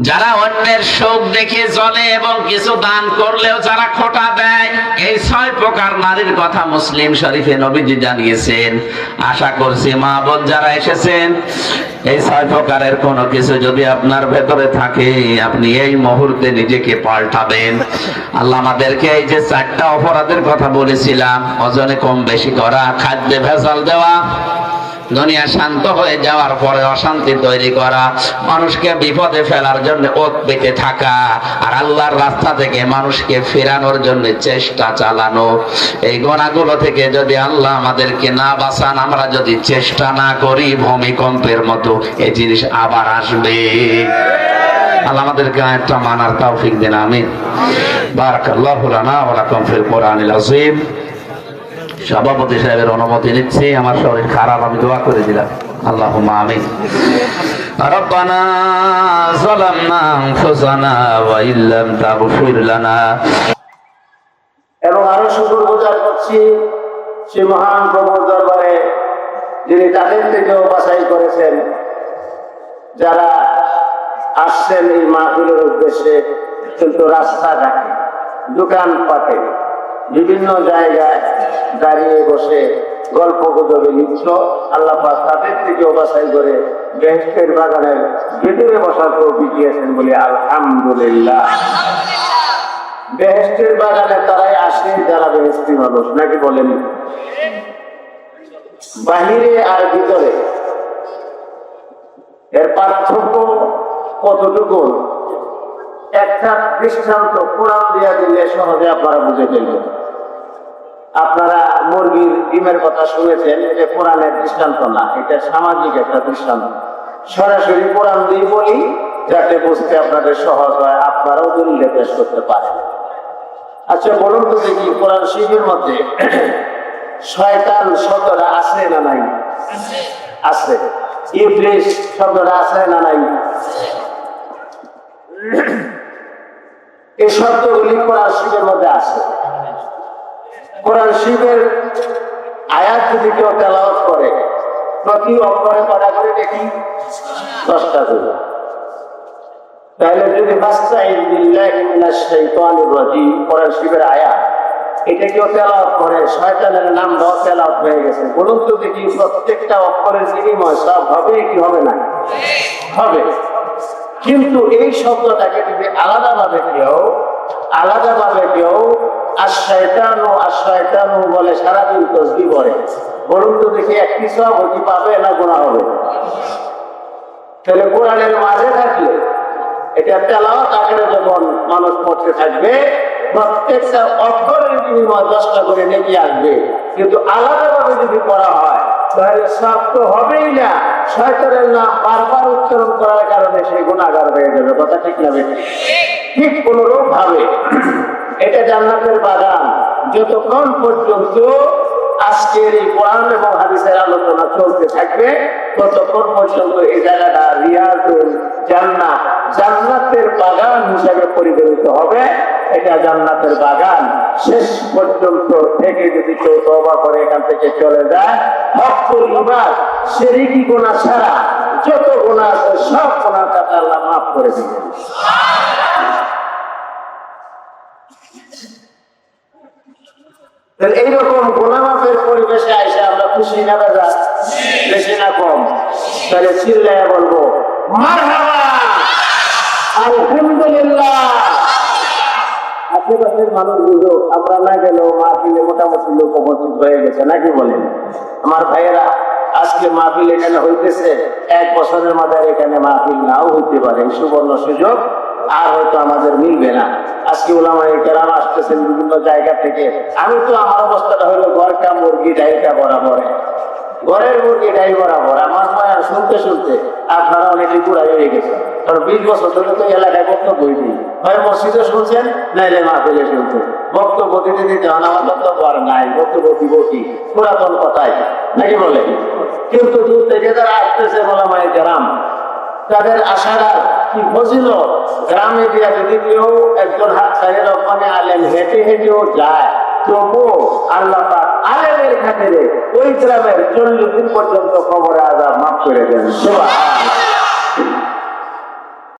যারা অন্যের শোক দেখে জ্বলে এবং কিছু দান করলেও যারা খোঁটা দেয়, এই 6 প্রকার নারীর কথা মুসলিম শরীফে নবীজি জানিয়েছেন। আশা করছি মা বোন যারা এসেছেন এই 6 প্রকারের কোনো কিছু যদি আপনার ভেতরে থাকে আপনি এই মুহূর্তে নিজেকে পাল্টাবেন। আল্লাহ আমাদেরকে এই যে 4টা অপরাধের কথা বলেছিলাম, ওজনে কম বেশি করা, খাদ্যে ভেজাল দেওয়া, দুনিয়া শান্ত হয়ে যাওয়ার পরে অশান্তি তৈরি করা, মানুষকে বিপদে ফেলার জন্য ওত পেতে থাকা, আর আল্লাহর রাস্তা থেকে মানুষকে ফেরানোর জন্য চেষ্টা চালানো, এই গুনাহগুলো থেকে যদি আল্লাহ আমাদেরকে না বাঁচান, আমরা যদি চেষ্টা না করি, ভূমিকম্পের মতো এই জিনিস আবার আসবে। আল্লাহ আমাদেরকে আয়াতটা মানার তৌফিক দেন, আমিন। বারাকাল্লাহু লানা ওয়া লাকুম ফিল কোরআনিল আযীম। সভাপতি সাহেবের অনুমতি নিচ্ছি, আমার শরীর খারাপ, আমি দোয়া করে দিলাম। আল্লাহুম্মা আমিন। রব্বানা যালামনা আনফুসানা ওয়া ইল্লাম তাগফির লানা। এবং আরো শুকর গুজার করছি সে মহান প্রভুর দরবারে যিনি তাদের থেকেও বাছাই করেছেন, যারা আসছেন এই মাহফিলের উদ্দেশ্যে, কিন্তু রাস্তাঘাটে, দোকানপাটে, বিভিন্ন জায়গায় দাঁড়িয়ে বসে গল্প গুজবে লিপ্ত, আল্লাহ পাক তাদের থেকেও বাছাই করে বেহেশতের বাগানের ভেতরে বসার তৌফিক দিয়েছেন বলে আলহামদুলিল্লাহ। বেহেশতের বাগানে তারাই আসে যারা বেহেশতি মানুষ, নাকি বলেন? বাহিরে আর ভিতরে এর পার্থক্য কতটুকু? একটা দৃষ্টান্ত কোরআন দিয়া দিলে সহজে আপনারা বুঝে ফেলবেন। আপনারা মুরগির ডিমের কথা শুনেছেন, এটা কোরআনের দৃষ্টান্ত না, এটা সামাজিক একটা দৃষ্টান্ত। সরাসরি কোরআন দিয়ে বলি যাতে বুঝতে আপনাদের সহজ হয়, আপনারাও দলিল পেশ করতে পারেন। আচ্ছা বলুন তো দেখি, কোরআন শরীফের মধ্যে শয়তান শব্দটা আছে না নাই? আছে। ইবলিস শব্দটা আছে না নাই? এই শব্দগুলি কোরআন শরীফের মধ্যে আছে। কোরআন শরীফের আয়াত যদি কেউ তেলাওয়াত করে, প্রতি অক্ষরে কটা করে দেখি? 10টা করে। তাহলে যদি ফাস্তাইন বিল্লাহি মিনাশ শাইতানির রাজিম কোরআন শরীফের আয়াত, এটা কেউ তেলাওয়াত করে, শয়তানের নামটাও তেলাওয়াত হয়ে গেছে। বলুন তো দেখি, প্রত্যেকটা অক্ষরের বিনিময় সব হবে কি হবে না? হবে। কিন্তু এই শব্দটাকে যদি আলাদাভাবে কেউ আশ-শায়তানু বলে সারাদিন তাসবিহ করে, বলুন তো দেখি একটি সওয়াব কি পাবে না গুনাহ হবে? তাহলে কোরআনের মাঝে থাকলে এটা তেলাওয়াত আকারে যখন মানুষ পড়তে থাকবে, প্রত্যেকটা অক্ষরের বিনিময়ে 10টা করে নেকি আসবে। কিন্তু আলাদাভাবে যদি পড়া হয় তাহলে সব তো হবেই না, শয়তানের নাম বারবার উচ্চারণ করার কারণে সেই গুনাহগার হয়ে যাবে। কথা ঠিক না বেঠিক? ঠিক কোনরূপ ভাবে এটা জান্নাতের বাগান। যতক্ষণ পর্যন্ত আজকের এই কোরআন এবং হাদিসের আলোচনা চলতে থাকবে ততক্ষণ পর্যন্ত এই জায়গাটা রিয়াজুল জান্নাত, জান্নাতের বাগান হিসাবে পরিগণিত হবে। এটা জান্নাতের বাগান। শেষ পর্যন্ত থেকে যদি কেউ তওবা করে এখান থেকে চলে যায়, হকুল ইবাদ শিরকি গুনাহ ছাড়া যত গুনাহ আছে সব গুনাহ কাটা আল্লাহ মাফ করে দিবেন। এইরকম গুনাহ মাফের পরিবেশে আইসা আমরা খুশি না বেজা, বেশি না কম? তাহলে চিল্লাইয়া বলবো মারহাবা, আলহামদুলিল্লাহ। আশেপাশের মানুষগুলো আমরা না গেলেও মাহফিলে মোটামুটি লোক উপস্থিত হয়ে গেছে, নাকি বলেন? আমার ভাইয়েরা, আজকে মাহফিল এখানে হইতেছে, 1 বছরের মাঝে এখানে মাহফিল নাও হইতে পারে, সুবর্ণ সুযোগ আর হয়তো আমাদের মিলবে না। আজকে ওলামায়ে কেরাম আসতেছেন বিভিন্ন জায়গা থেকে। আমি তো আমার অবস্থাটা হলো ঘরটা মুরগি ডাইটা বরাবর, ঘরের মুরগি ডাই বরাবর। আমার মায়া শুনতে শুনতে আপনারা অনেকে বুড়াই হয়ে গেছে, কারণ 20 বছর ধরে তো এলাকায় বক্তব্যই নেই। হয় মসজিদে শুনছেন, নাইলে মাহফিলে শুনছেন। বক্তব্য দিতে দিতে আমার বক্তব্য আর নাই, বক্তব্য দিব কি পুরাতন কথাই, নাকি বলে? কিন্তু দূর থেকে যারা আসতেছে ওলামায়ে কেরাম, তাদের আশারা কি ফজিলত। গ্রামে দিয়া যদি কেউ একজন হাত সাহের ওখানে আলেম হেঁটে হেঁটেও যায়, তবুও আল্লাহ পাক আলেমের খাতিরে ওই গ্রামের 40 দিন পর্যন্ত কবরে আযাব মাফ করে দেন। সুবহানাল্লাহ।